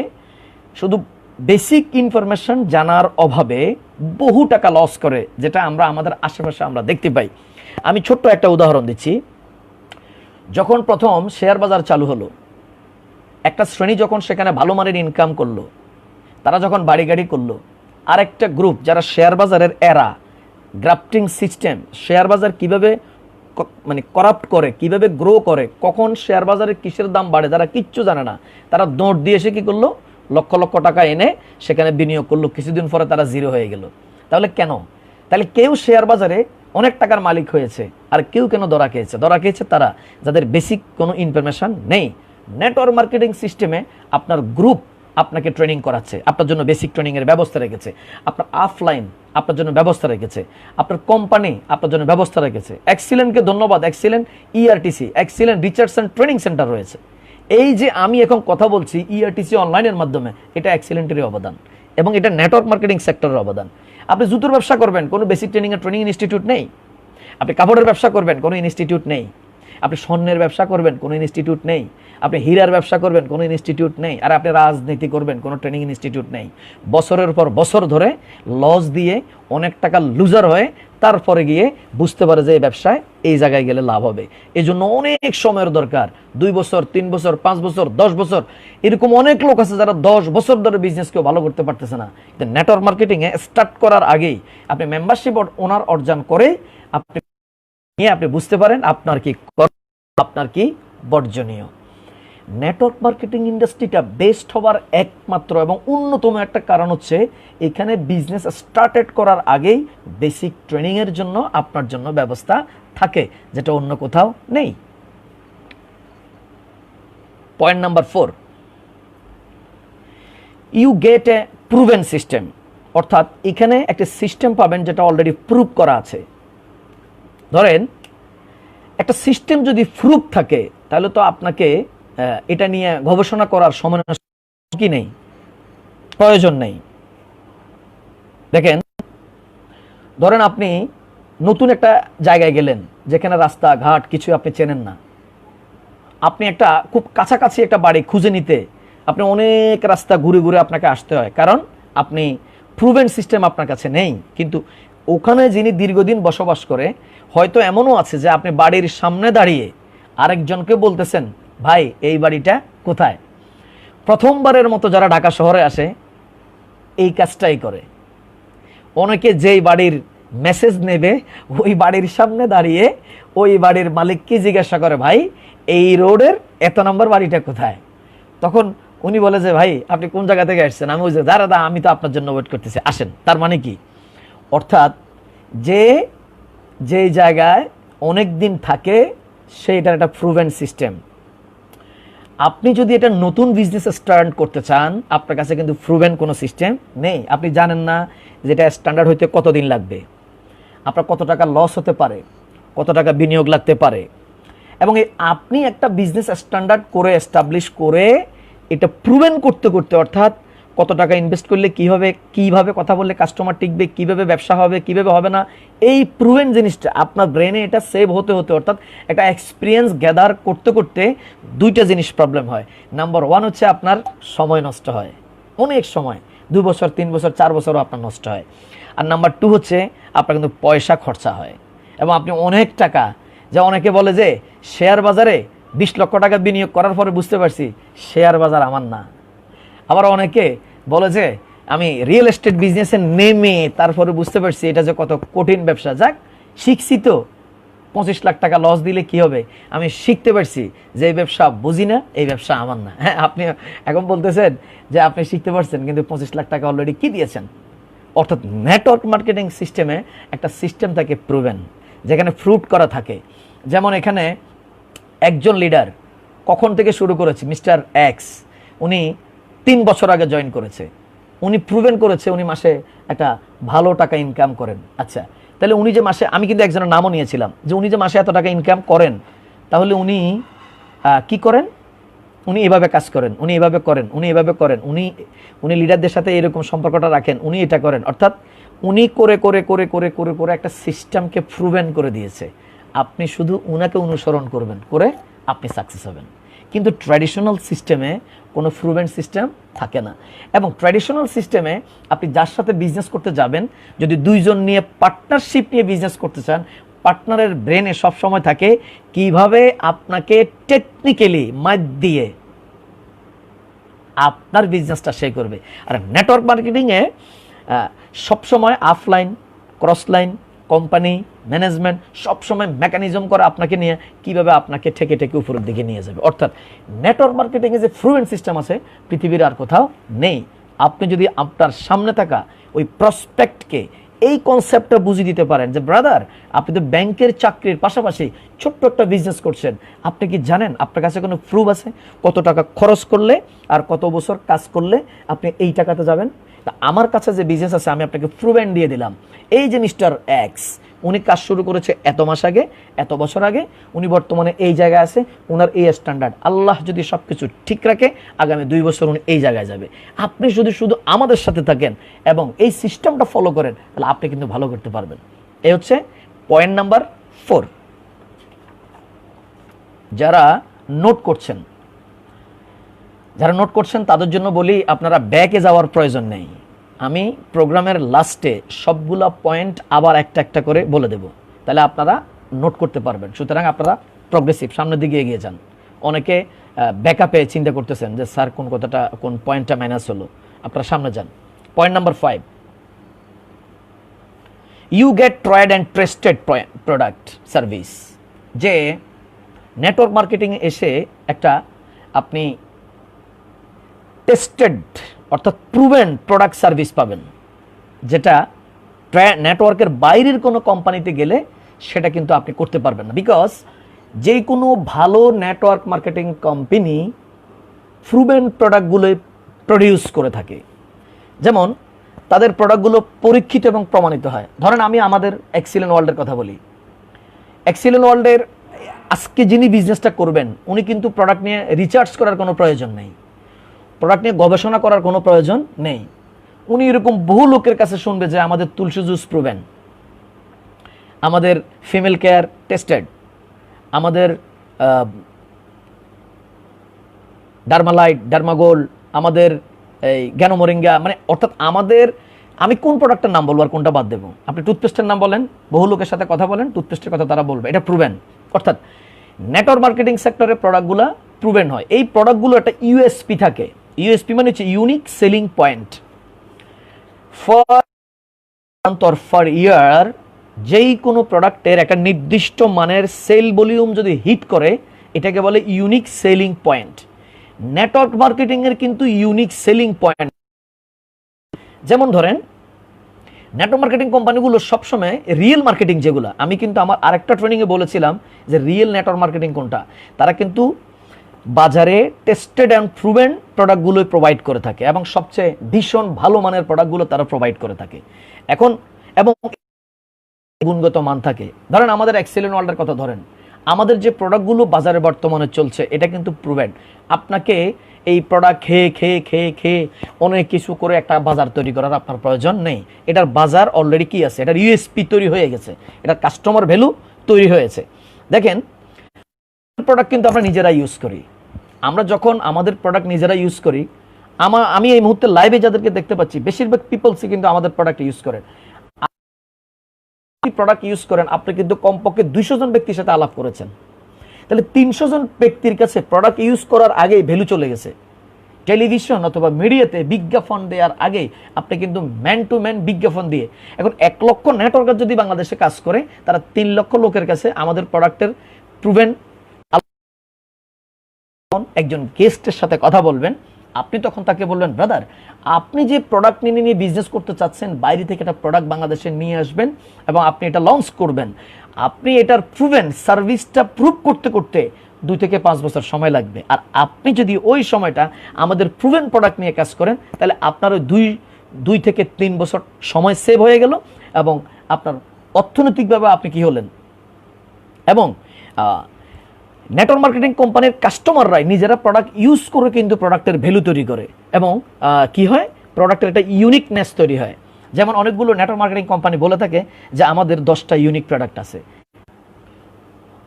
শুধু বেসিক ইনফরমেশন জানার অভাবে বহু টাকা লস করে, যেটা আমরা আমাদের আশেপাশে আমরা দেখতে পাই। আমি ছোট্ট একটা উদাহরণ দিচ্ছি। যখন প্রথম শেয়ার বাজার চালু হলো, একটা শ্রেণী যখন সেখানে ভালো মানের ইনকাম করলো, তারা যখন বাড়ি গাড়ি করলো, আরেকটা গ্রুপ যারা শেয়ার বাজারের এরা গ্রাফটিং সিস্টেম, শেয়ার বাজার কিভাবে মানে করাপ্ট করে, কিভাবে গ্রো করে, কখন শেয়ার বাজারে কিসের দাম বাড়ে, যারা কিচ্ছু জানে না, তারা দৌড় দিয়ে এসে কী করলো, লক্ষ লক্ষ টাকা এনে সেখানে বিনিয়োগ করলো, কিছুদিন পরে তারা জিরো হয়ে গেল। তাহলে কেন? তাহলে কেউ শেয়ার বাজারে অনেক টাকার মালিক হয়েছে, আর কেউ কেন ধরা খেয়েছে? ধরা খেয়েছে তারা যাদের বেসিক কোনো ইনফরমেশন নেই। নেটওয়ার্ক মার্কেটিং সিস্টেমে আপনার গ্রুপ আপনাকে ট্রেনিং করাচ্ছে, আপনার জন্য বেসিক ট্রেনিংয়ের ব্যবস্থা রেখেছে, আপনার অফলাইন আপনার জন্য ব্যবস্থা রেখেছে, আপনার কোম্পানি আপনার জন্য ব্যবস্থা রেখেছে। এক্সিলেন্টকে ধন্যবাদ, Excellent ERTC, Excellent research and training centre রয়েছে। এই যে আমি এখন কথা বলছি ইআরটিসি অনলাইনের মাধ্যমে, এটা এক্সিলেন্টেরই অবদান এবং এটা নেটওয়ার্ক মার্কেটিং সেক্টরের অবদান। আপনি জুতোর ব্যবসা করবেন, কোনো বেসিক ট্রেনিং ইনস্টিটিউট নেই। আপনি কাপড়ের ব্যবসা করবেন, কোনো ইনস্টিটিউট নেই। আপনি স্বর্ণের ব্যবসা করবেন, কোনো ইনস্টিটিউট নেই। আপনি হীরার ব্যবসা করবেন, কোনো ইনস্টিটিউট নেই। আর আপনি রাজনীতি করবেন, কোনো ট্রেনিং ইনস্টিটিউট নেই। বছরের পর বছর ধরে লস দিয়ে অনেক টাকা লুজার হয়ে তারপরে গিয়ে বুঝতে পারে যে এই ব্যবসায় এই জায়গায় গেলে লাভ হবে। এই জন্য অনেক সময়ের দরকার, 2 বছর, 3 বছর, 5 বছর, 10 বছর। এরকম অনেক লোক আছে যারা 10 বছর ধরে বিজনেস কেউ ভালো করতে পারতেছে না। নেটওয়ার্ক মার্কেটিংয়ে স্টার্ট করার আগেই আপনি মেম্বারশিপ ওনার অর্জন করে আপনি বুঝতে পারেন আপনার কি আপনার কি বর্জনীয়। নেটওয়ার্ক মার্কেটিং ইন্ডাস্ট্রিটা বেস্ট হবার একমাত্র এবং অন্যতম একটা কারণ হচ্ছে এখানে বিজনেস স্টার্টেড করার আগেই বেসিক ট্রেনিংয়ের জন্য আপনার জন্য ব্যবস্থা থাকে, যেটা অন্য কোথাও নেই। Point number 4, you get a proven system. অর্থাৎ এখানে একটা সিস্টেম পাবেন যেটা অলরেডি প্রুভ করা আছে। ধরেন একটা সিস্টেম যদি প্রুফ থাকে তাহলে তো আপনাকে এটা নিয়ে গবেষণা করার সময় কি নেই, প্রয়োজন নেই। দেখেন, ধরেন আপনি নতুন একটা জায়গায় গেলেন যেখানে রাস্তাঘাট কিছু আপনি চেনেন না। আপনি একটা খুব কাছাকাছি একটা বাড়ি খুঁজে নিতে আপনি অনেক রাস্তা ঘুরে ঘুরে আপনাকে আসতে হয়, কারণ আপনি প্রুভেন সিস্টেম আপনার কাছে নেই। কিন্তু ওখানে যিনি দীর্ঘদিন বসবাস করে, হয়তো এমনও আছে যে আপনি বাড়ির সামনে দাঁড়িয়ে আরেকজনকে বলতেছেন, ভাই এই বাড়িটা কোথায়। প্রথমবারের মতো যারা ঢাকা শহরে আসে এই কাজটাই করে। অনেকে যেই বাড়ির মেসেজ নেবে ওই বাড়ির সামনে দাঁড়িয়ে ওই বাড়ির মালিককে জিজ্ঞাসা করে, ভাই এই রোডের এত নম্বর বাড়িটা কোথায়। তখন উনি বলে যে, ভাই আপনি কোন জায়গা থেকে আসছেন। আমি বলছি, দাদা আমি তো আপনার জন্য ওয়েট করতেছি, আসেন। তার মানে কি, অর্থাৎ যে জায়গায় অনেক দিন থাকে সেইটার একটা প্রুভেন সিস্টেম। আপনি যদি এটা নতুন বিজনেস স্টার্ট করতে চান, আপনার কাছে কিন্তু প্রুভেন কোনো সিস্টেম নেই। আপনি জানেন না যেটা স্ট্যান্ডার্ড হইতে কতদিন লাগবে, আপনার কত টাকা লস হতে পারে, কত টাকা বিনিয়োগ লাগতে পারে। এবং আপনি একটা বিজনেস স্ট্যান্ডার্ড করে এস্টাবলিশ করে এটা প্রুভেন করতে করতে, অর্থাৎ কত টাকা ইনভেস্ট করলে কী হবে, কীভাবে কথা বললে কাস্টমার টিকবে, কীভাবে ব্যবসা হবে, কীভাবে হবে না, এই প্রুভেন জিনিসটা আপনার ব্রেনে এটা সেভ হতে হতে, অর্থাৎ একটা এক্সপিরিয়েন্স গ্যাদার করতে করতে দুইটা জিনিস প্রবলেম হয়। নাম্বার 1 হচ্ছে আপনার সময় নষ্ট হয়, অনেক সময়, 2 বছর, 3 বছর, 4 বছরও আপনার নষ্ট হয়। আর নাম্বার 2 হচ্ছে আপনার কিন্তু পয়সা খরচা হয় এবং আপনি অনেক টাকা, যা অনেকে বলে যে শেয়ার বাজারে 20 লক্ষ টাকা বিনিয়োগ করার পরে বুঝতে পারছি শেয়ার বাজার আমার না। আবার অনেকে বলে যে আমি রিয়েল এস্টেট বিজনেসে নেমে তারপরে বুঝতে পারছি এটা যে কত কঠিন ব্যবসা। যাক, শিখছি তো, 25 লাখ টাকা লস দিলে কি হবে, আমি শিখতে পারছি যে এই ব্যবসা বুঝি না, এই ব্যবসা আমার না। হ্যাঁ, আপনি এখন বলতেছেন যে আপনি শিখতে পারছেন, কিন্তু 25 লাখ টাকা অলরেডি কি দিয়েছেন। অর্থাৎ নেটওয়ার্ক মার্কেটিং সিস্টেমে একটা সিস্টেম থাকে প্রুভেন, যেখানে ফ্রুট করা থাকে। যেমন এখানে একজন লিডার কখন থেকে শুরু করেছে, মিস্টার এক্স, উনি 3 বছর আগে জয়েন করেছে। উনি প্রুভেন করেছে উনি মাসে একটা ভালো টাকা ইনকাম করেন। আচ্ছা, তাহলে উনি যে মাসে, আমি কিন্তু একজনের নামও নিয়েছিলাম, যে উনি যে মাসে এত টাকা ইনকাম করেন, তাহলে উনি কি করেন, উনি এভাবে কাজ করেন, উনি এভাবে করেন, উনি এভাবে করেন, উনি লিডারদের সাথে এরকম সম্পর্কটা রাখেন, উনি এটা করেন। অর্থাৎ উনি করে করে করে করে করে করে একটা সিস্টেমকে প্রুভেন করে দিয়েছে। আপনি শুধু উনাকে অনুসরণ করবেন, করে আপনি সাকসেস হবেন। কিন্তু ট্র্যাডিশনাল সিস্টেমে কোনো প্রুভেন সিস্টেম থাকে না। এবং ট্র্যাডিশনাল সিস্টেমে আপনি যার সাথে বিজনেস করতে যাবেন, যদি 2 জন নিয়ে পার্টনারশিপ নিয়ে বিজনেস করতে চান, পার্টনারের ব্রেনে সবসময় থাকে কিভাবে আপনাকে টেকনিক্যালি মাইট দিয়ে আপনার বিজনেসটা সে করবে। আর নেটওয়ার্ক মার্কেটিংয়ে সবসময় অফলাইন, ক্রসলাইন, কোম্পানি, ম্যানেজমেন্ট সবসময় মেকানিজম করে আপনাকে নিয়ে কিভাবে আপনাকে ঠেকে ঠেকে উপরের দিকে নিয়ে যাবে। অর্থাৎ নেটওয়ার্ক মার্কেটিংয়ে যে প্রুভেন সিস্টেম আছে পৃথিবীর আর কোথাও নেই। আপনি যদি আপনার সামনে থাকা ওই প্রসপেক্টকে এই কনসেপ্টটা বুঝিয়ে দিতে পারেন যে ব্রাদার, আপনি তো ব্যাংকের চাকরির পাশাপাশি ছোট্ট একটা বিজনেস করছেন, আপনি কি জানেন আপনার কাছে কোনো প্রুফ আছে কত টাকা খরচ করলে আর কত বছর কাজ করলে আপনি এই টাকাতে যাবেন? তা আমার কাছে যে বিজনেস আছে আমি আপনাকে প্রুভেন দিয়ে দিলাম। এই যে মিস্টার এক্স, উনি কাজ শুরু করেছে এত মাস আগে, এত বছর আগে, উনি বর্তমানে এই জায়গায় আছে, ওনার এই স্ট্যান্ডার্ড, আল্লাহ যদি সব কিছু ঠিক রাখে আগামী 2 বছর উনি এই জায়গায় যাবে। আপনি যদি শুধু আমাদের সাথে থাকেন এবং এই সিস্টেমটা ফলো করেন তাহলে আপনি কিন্তু ভালো করতে পারবেন। এই হচ্ছে পয়েন্ট নাম্বার 4। যারা নোট করছেন তাদের জন্য বলি, আপনারা ব্যাকে যাওয়ার প্রয়োজন নেই। আমি প্রোগ্রামের লাস্টে সবগুলা পয়েন্ট আবার একটা একটা করে বলে দেব, তাহলে আপনারা নোট করতে পারবেন। সুতরাং আপনারা প্রগ্রেসিভ সামনের দিকে এগিয়ে যান। অনেকে ব্যাকআপে চিন্তা করতেছেন যে স্যার কোন পয়েন্টটা মাইনাস হলো, আপনারা সামনে যান। Point number 5, you get tried and trusted product service. যে নেটওয়ার্ক মার্কেটিং এসে একটা আপনি টেস্টেড অর্থাৎ প্রুভেন প্রোডাক্ট সার্ভিস পাবেন, যেটা নেটওয়ার্কের বাইরের কোনো কোম্পানিতে গেলে সেটা কিন্তু আপনি করতে পারবেন না। বিকজ যে কোনো ভালো নেটওয়ার্ক মার্কেটিং কোম্পানি প্রুভেন প্রোডাক্টগুলো প্রডিউস করে থাকে, যেমন তাদের প্রোডাক্টগুলো পরীক্ষিত এবং প্রমাণিত হয়। ধরেন আমি আমাদের এক্সিলেন্ট ওয়ার্ল্ডের কথা বলি। এক্সিলেন্ট ওয়ার্ল্ডের আজকে যিনি বিজনেসটা করবেন উনি কিন্তু প্রোডাক্ট নিয়ে রিসার্চ করার কোনো প্রয়োজন নেই, প্রোডাক্ট নিয়ে গবেষণা করার কোনো প্রয়োজন নেই। উনি এরকম বহু লোকের কাছে শুনবে যে আমাদের তুলসী জুস প্রুভেন, আমাদের ফিমেল কেয়ার টেস্টেড, আমাদের ডার্মালাইট, ডার্মাগোল্ড, আমাদের এই জ্ঞানমোরিঙ্গা, মানে অর্থাৎ আমি কোন প্রোডাক্টের নাম বলবো আর কোনটা বাদ দেবো? আপনি টুথপেস্টের নাম বলেন, বহু লোকের সাথে কথা বলেন, টুথপেস্টের কথা তারা বলবে, এটা প্রুভেন। অর্থাৎ নেটওয়ার্ক মার্কেটিং সেক্টরে প্রোডাক্টগুলো প্রুভেন হয়। এই প্রোডাক্টগুলো একটা ইউএসপি থাকে। ইউএসপি মানে হচ্ছে ইউনিক সেলিং পয়েন্ট। ফর ইয়ার যেই কোনো প্রোডাক্টের একটা নির্দিষ্ট মানের সেল ভলিউম যদি হিট করে এটাকে বলে unique selling point. Network marketing এর কিন্তু ইউনিক সেলিং পয়েন্ট, যেমন ধরেন নেটওয়ার্ক মার্কেটিং কোম্পানিগুলো সবসময় রিয়েল মার্কেটিং যেগুলো, আমি কিন্তু আমার আরেকটা ট্রেনিংয়ে বলেছিলাম যে রিয়েল নেটওয়ার্ক মার্কেটিং কোনটা, তারা কিন্তু বাজারে টেস্টেড অ্যান্ড প্রুভেন প্রোডাক্টগুলো প্রোভাইড করে থাকে এবং সবচেয়ে ভীষণ ভালো মানের প্রোডাক্টগুলো তারা প্রোভাইড করে থাকে। এবং গুণগত মান থাকে। ধরেন আমাদের এক্সেলেন্ট ওয়ার্ল্ডের কথা ধরেন, আমাদের যে প্রোডাক্টগুলো বাজারে বর্তমানে চলছে এটা কিন্তু প্রুভেন। আপনাকে এই প্রোডাক্ট খেয়ে অনেক কিছু করে একটা বাজার তৈরি করার আপনার প্রয়োজন নেই। এটার বাজার অলরেডি কি আছে, এটার ইউএসপি তৈরি হয়ে গেছে, এটার কাস্টমার ভ্যালু তৈরি হয়েছে। দেখেন প্রোডাক্ট কিন্তু আমরা নিজেরা ইউজ করি। আমরা যখন আমাদের প্রোডাক্ট নিজেরা ইউজ করি, আমি এই মুহূর্তে লাইভে যাদেরকে দেখতে পাচ্ছি বেশিরভাগ পিপলসই কিন্তু আমাদের প্রোডাক্ট ইউজ করেন। প্রোডাক্ট ইউজ করেন আপনি কিন্তু কমপক্ষে 200 জন ব্যক্তির সাথে আলাপ করেছেন, তাহলে 300 জন ব্যক্তির কাছে প্রোডাক্ট ইউজ করার আগেই ভ্যালু চলে গেছে। টেলিভিশন অথবা মিডিয়াতে বিজ্ঞাপন দেওয়ার আগে আপনি কিন্তু ম্যান টু ম্যান বিজ্ঞাপন দিয়ে, এখন 1 লক্ষ নেটওয়ার্কার যদি বাংলাদেশে কাজ করে তারা 3 লক্ষ লোকের কাছে আমাদের প্রোডাক্টের প্রুভেন একজন গেস্টের সাথে কথা বলবেন, আপনি তখন তাকে বলবেন ব্রাদার আপনি যে প্রোডাক্ট নিয়ে বিজনেস করতে চাচ্ছেন, বাইরে থেকে একটা প্রোডাক্ট বাংলাদেশে নিয়ে আসবেন এবং আপনি এটা লঞ্চ করবেন, আপনি এটার প্রুভেন সার্ভিসটা প্রুভ করতে করতে 2 থেকে 5 বছর সময় লাগবে। আর আপনি যদি ওই সময়টা আমাদের প্রুভেন প্রোডাক্ট নিয়ে কাজ করেন তাহলে আপনার ওই 2 থেকে 3 বছর সময় সেভ হয়ে গেল এবং আপনার অর্থনৈতিকভাবে আপনি কি হলেন। এবং নেটওয়ার্ক মার্কেটিং কোম্পানির কাস্টমাররাই নিজেরা প্রোডাক্ট ইউজ করে কিন্তু প্রোডাক্টের ভ্যালু তৈরি করে এবং কি হয়, প্রোডাক্টের একটা ইউনিকনেস তৈরি হয়। যেমন অনেকগুলো নেটওয়ার্ক মার্কেটিং কোম্পানি বলে থাকে যে আমাদের 10টা ইউনিক প্রোডাক্ট আছে,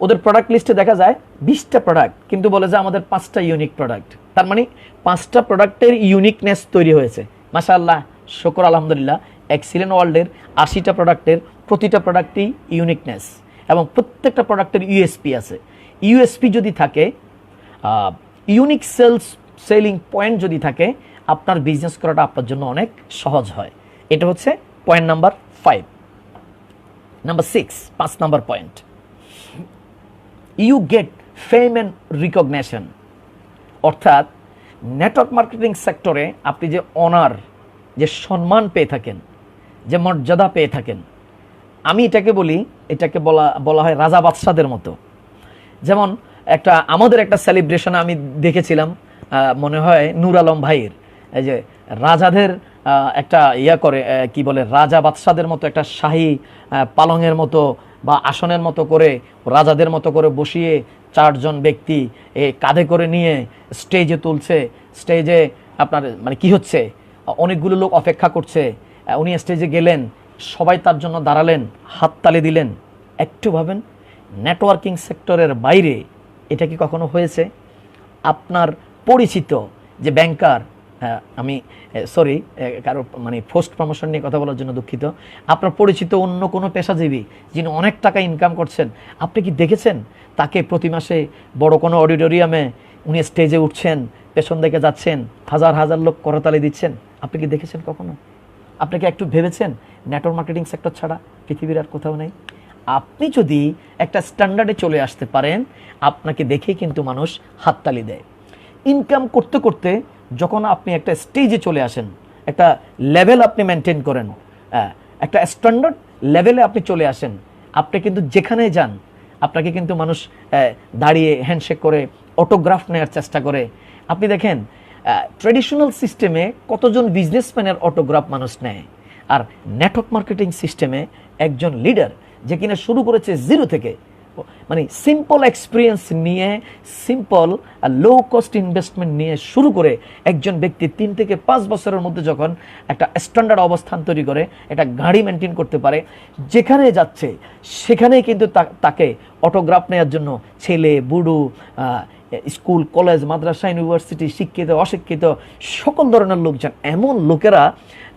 ওদের প্রোডাক্ট লিস্টে দেখা যায় 20টা প্রোডাক্ট, কিন্তু বলে যে আমাদের 5টা ইউনিক প্রোডাক্ট। তার মানে 5টা প্রোডাক্টের ইউনিকনেস তৈরি হয়েছে। মাশাআল্লাহ, শুকর আলহামদুলিল্লাহ, এক্সিলেন্ট ওয়ার্ল্ডের 80টা প্রোডাক্টের প্রতিটা প্রোডাক্টই ইউনিকনেস এবং প্রত্যেকটা প্রোডাক্টের ইউএসপি আছে। ইউএসপি যদি থাকে, ইউনিক সেলিং পয়েন্ট যদি থাকে, আপনার বিজনেস করাটা আপনার জন্য অনেক সহজ হয়। এটা হচ্ছে point number 5। Number 6, 5 number point, you get fame and recognition. অর্থাৎ নেটওয়ার্ক মার্কেটিং সেক্টরে আপনি যে অনার, যে সম্মান পেয়ে থাকেন, যে মর্যাদা পেয়ে থাকেন। আমি এটাকে বলি, এটাকে বলা হয় রাজা বাদশাদের মতো। যেমন আমাদের একটা সেলিব্রেশনে আমি দেখেছিলাম, মনে হয় নূর আলম ভাইয়ের, এই যে রাজাদের একটা করে কি বলে, রাজা বাদশাদের মতো একটা শাহী পালঙের মতো বা আসনের মতো করে রাজাদের মতো করে বসিয়ে 4 জন ব্যক্তি কাঁধে করে নিয়ে স্টেজে তুলছে। স্টেজে আপনার মানে কি হচ্ছে, অনেকগুলো লোক অপেক্ষা করছে, উনি স্টেজে গেলেন, সবাই তার জন্য দাঁড়ালেন, হাততালি দিলেন। একটু ভাবেন, নেটওয়ার্কিং সেক্টরের বাইরে এটা কি কখনো হয়েছে? আপনার পরিচিত যে ব্যাংকার, আমি সরি কারো মানে পোস্ট প্রমোশন নিয়ে কথা বলার জন্য দুঃখিত, আপনার পরিচিত অন্য কোনো পেশাজীবী যিনি অনেক টাকা ইনকাম করছেন, আপনি কি দেখেছেন তাকে প্রতি মাসে বড় কোনো অডিটোরিয়ামে উনি স্টেজে উঠছেন, পেছন দিকে যাচ্ছেন, হাজার হাজার লোক করতালি দিচ্ছেন? আপনি কি দেখেছেন কখনো? আপনি কি একটু ভেবেছেন নেটওয়ার্ক মার্কেটিং সেক্টর ছাড়া পৃথিবীর আর কোথাও নেই? আপনি যদি একটা স্ট্যান্ডার্ডে চলে আসতে পারেন, আপনাকে দেখেই কিন্তু মানুষ হাততালি দেয়। ইনকাম করতে করতে যখন আপনি একটা স্টেজে চলে আসেন, একটা লেভেল আপনি মেনটেন করেন, একটা স্ট্যান্ডার্ড লেভেলে আপনি চলে আসেন, আপনি কিন্তু যেখানে যান আপনাকে কিন্তু মানুষ দাঁড়িয়ে হ্যান্ডশেক করে অটোগ্রাফ নেওয়ার চেষ্টা করে। আপনি দেখেন ট্রেডিশনাল সিস্টেমে কতজন বিজনেসম্যানের অটোগ্রাফ মানুষ নেয়, আর নেটওয়ার্ক মার্কেটিং সিস্টেমে একজন লিডার যে কিনা শুরু করেছে জিরো থেকে, মানে সিম্পল এক্সপিরিয়েন্স নিয়ে, সিম্পল লো কস্ট ইনভেস্টমেন্ট নিয়ে শুরু করে একজন ব্যক্তি 3 থেকে 5 বছরের মধ্যে যখন একটা স্ট্যান্ডার্ড অবস্থান তৈরি করে, একটা গাড়ি মেনটেন করতে পারে, যেখানে যাচ্ছে সেখানে কিন্তু তাকে অটোগ্রাফ নেওয়ার জন্য ছেলে বুড়ো, স্কুল কলেজ মাদ্রাসা ইউনিভার্সিটি, শিক্ষিত অশিক্ষিত সকল ধরনের লোকজন, এমন লোকেরা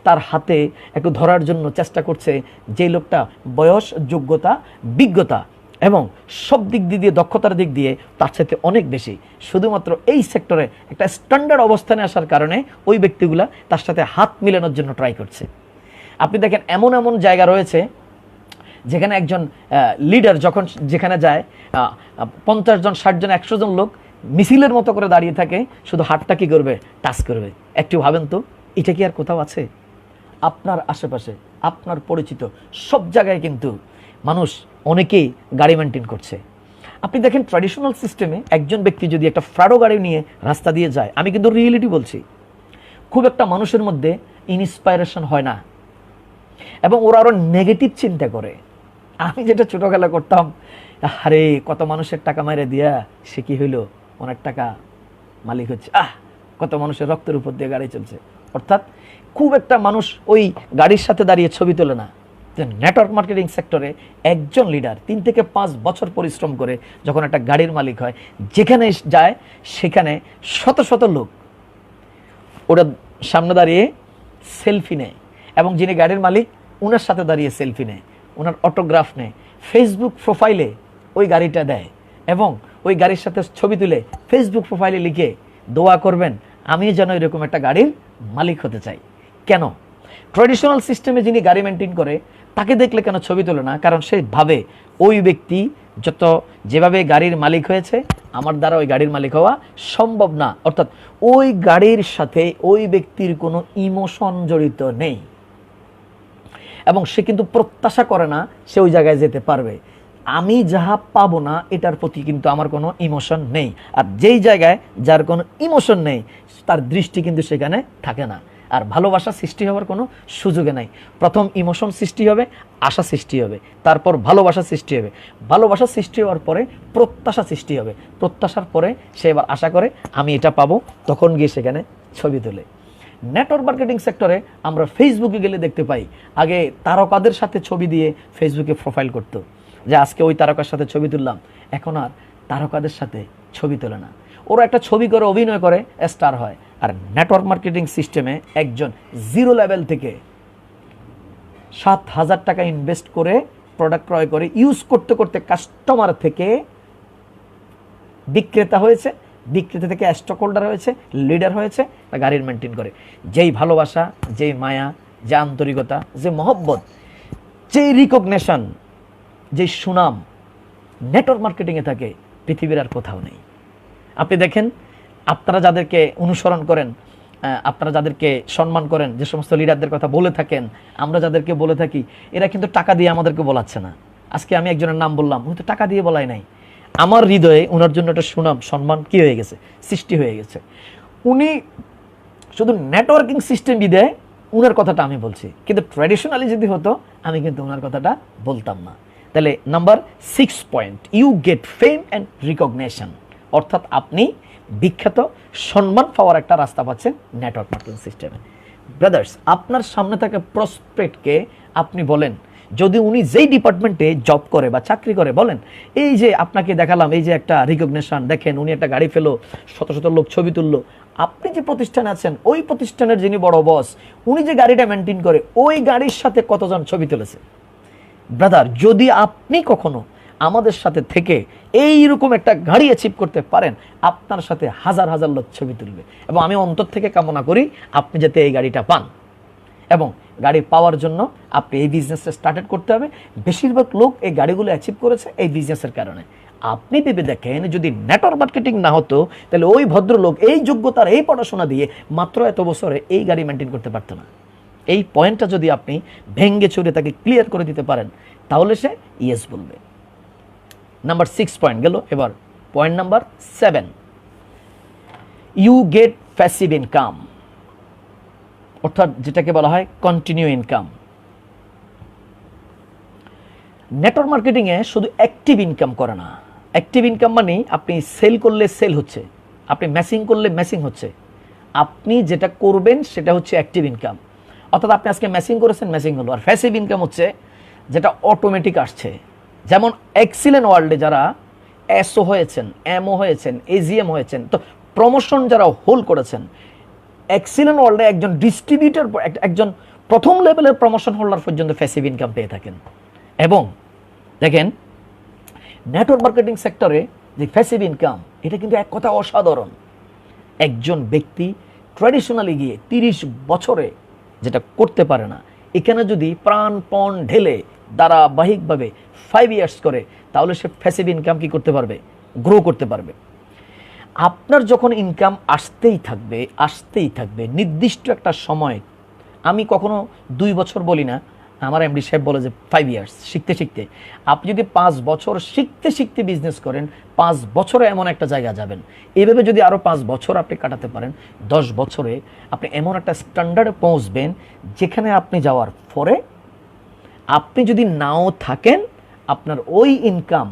তার হাতে একটু ধরার জন্য চেষ্টা করছে যে লোকটা বয়স, যোগ্যতা, বিজ্ঞতা এবং সব দিক দিয়ে দক্ষতার দিক দিয়ে তার সাথে অনেক বেশি, শুধুমাত্র এই সেক্টরে একটা স্ট্যান্ডার্ড অবস্থানে আসার কারণে ওই ব্যক্তিগুলা তার সাথে হাত মিলানোর জন্য ট্রাই করছে। আপনি দেখেন এমন এমন জায়গা রয়েছে যেখানে একজন লিডার যখন যেখানে যায়, 50 জন 60 জন 100 জন লোক মিছিলের মতো করে দাঁড়িয়ে থাকে, শুধু হাতটা কি করবে, টাচ করবে। একটু ভাবেন তো, এটা কি আর কোথাও আছে? আপনার আশেপাশে, আপনার পরিচিত সব জায়গায় কিন্তু মানুষ অনেকেই গাড়ি মেনটেন করছে। আপনি দেখেন ট্র্যাডিশনাল সিস্টেমে একজন ব্যক্তি যদি একটা ফ্রাডো গাড়ি নিয়ে রাস্তা দিয়ে যায়, আমি কিন্তু রিয়েলিটি বলছি, খুব একটা মানুষের মধ্যে ইন্সপাইরেশন হয় না এবং ওরা আরও নেগেটিভ চিন্তা করে। আমি যেটা ছোটোবেলা করতাম, আরে কত মানুষের টাকা মেরে দিয়া সে কি হইলো, অনেক টাকা মালিক হচ্ছে, কত মানুষের রক্তের উপর দিয়ে গাড়ি চলছে। অর্থাৎ খুব একটা মানুষ ওই গাড়ির সাথে দাঁড়িয়ে ছবি তোলে না। যে নেটওয়ার্ক মার্কেটিং সেক্টরে একজন লিডার 3 থেকে 5 বছর পরিশ্রম করে যখন একটা গাড়ির মালিক হয়, যেখানে যায় সেখানে শত শত লোক ওরা সামনে দাঁড়িয়ে সেলফি নেয় এবং যিনি গাড়ির মালিক ওনার সাথে দাঁড়িয়ে সেলফি নেয়, ওনার অটোগ্রাফ নেয়, ফেসবুক প্রোফাইলে ওই গাড়িটা দেয় এবং ওই গাড়ির সাথে ছবি তুলে ফেসবুক প্রোফাইলে লিখে দোয়া করবেন আমি যেন এরকম একটা গাড়ির মালিক হতে চাই। কেন? ট্র্যাডিশনাল সিস্টেমে যিনি গাড়ি মেনটেন করে তাকে দেখলে কেন ছবি তোলে না? কারণ সে ভাবে ওই ব্যক্তি যেভাবে গাড়ির মালিক হয়েছে, আমার দ্বারা ওই গাড়ির মালিক হওয়া সম্ভব না। অর্থাৎ ওই গাড়ির সাথে ওই ব্যক্তির কোনো ইমোশন জড়িত নেই এবং সে কিন্তু প্রত্যাশা করে না সে ওই জায়গায় যেতে পারবে। আমি যাহা পাবো না এটার প্রতি কিন্তু আমার কোনো ইমোশন নেই। আর যেই জায়গায় যার কোনো ইমোশন নেই তার দৃষ্টি কিন্তু সেখানে থাকে না, আর ভালোবাসা সৃষ্টি হওয়ার কোনো সুযোগে নাই। প্রথম ইমোশন সৃষ্টি হবে, আশা সৃষ্টি হবে, তারপর ভালোবাসা সৃষ্টি হবে, ভালোবাসা সৃষ্টি হওয়ার পরে প্রত্যাশা সৃষ্টি হবে, প্রত্যাশার পরে সে এবার আশা করে আমি এটা পাবো, তখন গিয়ে সেখানে ছবি তোলে। নেটওয়ার্ক মার্কেটিং সেক্টরে আমরা ফেসবুকে গেলে দেখতে পাই, আগে তারকাদের সাথে ছবি দিয়ে ফেসবুকে প্রোফাইল করতো, যে আজকে ওই তারকার সাথে ছবি তুললাম। এখন আর তারকাদের সাথে ছবি তোলে না, ওরা একটা ছবি করে অভিনয় করে স্টার হয়। আর নেটওয়ার্ক মার্কেটিং সিস্টেমে একজন জিরো লেভেল থেকে 7,000 টাকা ইনভেস্ট করে প্রোডাক্ট ক্রয় করে ইউজ করতে করতে কাস্টমার থেকে বিক্রেতা হয়েছে, বিক্রেতা থেকে স্টক হোল্ডার হয়েছে, লিডার হয়েছে, গাড়ির মেনটেন করে। যেই ভালোবাসা, যেই মায়া, যে আন্তরিকতা, যে মহব্বত, যেই রিকগনিশন, যে সুনাম নেটওয়ার্ক মার্কেটিংয়ে থাকে পৃথিবীর আর কোথাও নেই। আপনি দেখেন আপনারা যাদেরকে অনুসরণ করেন আপনারা যাদেরকে সম্মান করেন, যে সমস্ত লিডারদের কথা বলে থাকেন, আমরা যাদেরকে বলে থাকি, এরা কিন্তু টাকা দিয়ে আমাদেরকে বলাচ্ছে না। আজকে আমি একজনের নাম বললাম, উনি তো টাকা দিয়ে বলাই নাই। আমার হৃদয়ে ওনার জন্য একটা সুনাম সম্মান কি হয়ে গেছে, সৃষ্টি হয়ে গেছে। উনি শুধু নেটওয়ার্কিং সিস্টেম বিদে উনার কথাটা আমি বলছি, কিন্তু ট্র্যাডিশনালি যদি হতো আমি কিন্তু ওনার কথাটা বলতাম না। তাহলে number 6 point, you get fame and recognition, অর্থাৎ আপনি বিখ্যাত সম্মান পাওয়ার একটা রাস্তা পাচ্ছেন নেটওয়ার্ক মার্কেটিং সিস্টেমে। ব্রাদার্স, আপনার সামনে থাকা প্রসপেক্টকে আপনি বলেন, যদি উনি যেই ডিপার্টমেন্টে জব করে বা চাকরি করে, বলেন এই যে আপনাকে দেখালাম, এই যে একটা রিকগনিশন, দেখেন উনি একটা গাড়ি ফেলো, শত শত লোক ছবি তুললো, আপনি যে প্রতিষ্ঠানে আছেন ওই প্রতিষ্ঠানের যিনি বড় বস, উনি যে গাড়িটা মেনটেন করে ওই গাড়ির সাথে কতজন ছবি তুলেছে। ব্রাদার, যদি আপনি কখনো আমাদের সাথে থেকে এইরকম একটা গাড়ি অ্যাচিভ করতে পারেন, আপনার সাথে হাজার হাজার লোক ছবি তুলবে। এবং আমি অন্তর থেকে কামনা করি আপনি যাতে এই গাড়িটা পান, এবং গাড়ি পাওয়ার জন্য আপনি এই বিজনেসটা স্টার্টেড করতে হবে। বেশিরভাগ লোক এই গাড়িগুলো অ্যাচিভ করেছে এই বিজনেসের কারণে। আপনি ভেবে দেখেন, যদি নেটওয়ার্ক মার্কেটিং না হতো তাহলে ওই ভদ্রলোক এই যোগ্যতার, এই পড়াশোনা দিয়ে মাত্র এত বছরে এই গাড়ি মেনটেন করতে পারত না। এই পয়েন্টটা যদি আপনি ভেঙ্গে চুরে তাকে ক্লিয়ার করে দিতে পারেন, তাহলে সে ইয়েস বলবে। নাম্বার 6 পয়েন্ট গেল। এবার point number 7, you get passive income, অর্থাৎ যেটাকে বলা হয় কন্টিনিউ ইনকাম। নেটওয়ার্ক মার্কেটিংয়ে শুধু অ্যাক্টিভ ইনকাম করে না। অ্যাক্টিভ ইনকাম মানে আপনি সেল করলে সেল হচ্ছে, আপনি ম্যাসিং করলে ম্যাসিং হচ্ছে, আপনি যেটা করবেন সেটা হচ্ছে অ্যাক্টিভ ইনকাম। অর্থাৎ আপনি আজকে ম্যাসিং করেছেন, ম্যাসিং হলো। আর প্যাসিভ ইনকাম হচ্ছে যেটা অটোমেটিক আসছে। যেমন এক্সিলেন্ট ওয়ার্ল্ডে যারা এসও হয়েছেন, এমও হয়েছেন, এজিএম হয়েছেন, তো প্রমোশন যারা হোল্ড করেছেন, এক্সিলেন্ট ওয়ার্ল্ডে একজন ডিস্ট্রিবিউটর, একজন প্রথম লেভেলের প্রমোশন হোল্ডার পর্যন্ত প্যাসিভ ইনকাম পেয়ে থাকেন। এবং দেখেন নেটওয়ার্ক মার্কেটিং সেক্টরে যে প্যাসিভ ইনকাম, এটা কিন্তু এক কথা অসাধারণ। একজন ব্যক্তি ট্র্যাডিশনালি গিয়ে 30 বছরে যেটা করতে পারে না, এখানে যদি প্রাণপণ ঢেলে ধারাবাহিকভাবে 5 ইয়ার্স করে, তাহলে সে প্যাসিভ ইনকাম কি করতে পারবে, গ্রো করতে পারবে। আপনার যখন ইনকাম আসতেই থাকবে নির্দিষ্ট একটা সময়, আমি কখনো 2 বছর বলি না, আমার এমডি সাহেব বলে যে 5 ইয়ার্স, শিখতে শিখতে। আপনি যদি 5 বছর শিখতে শিখতে বিজনেস করেন, 5 বছরে এমন একটা জায়গা যাবেন। এইভাবে যদি আরও 5 বছর আপনি কাটাতে পারেন, 10 বছরে আপনি এমন একটা স্ট্যান্ডার্ডে পৌঁছবেন যেখানে আপনি যাওয়ার পরে আপনি যদি নাও থাকেন, আপনার ওই ইনকাম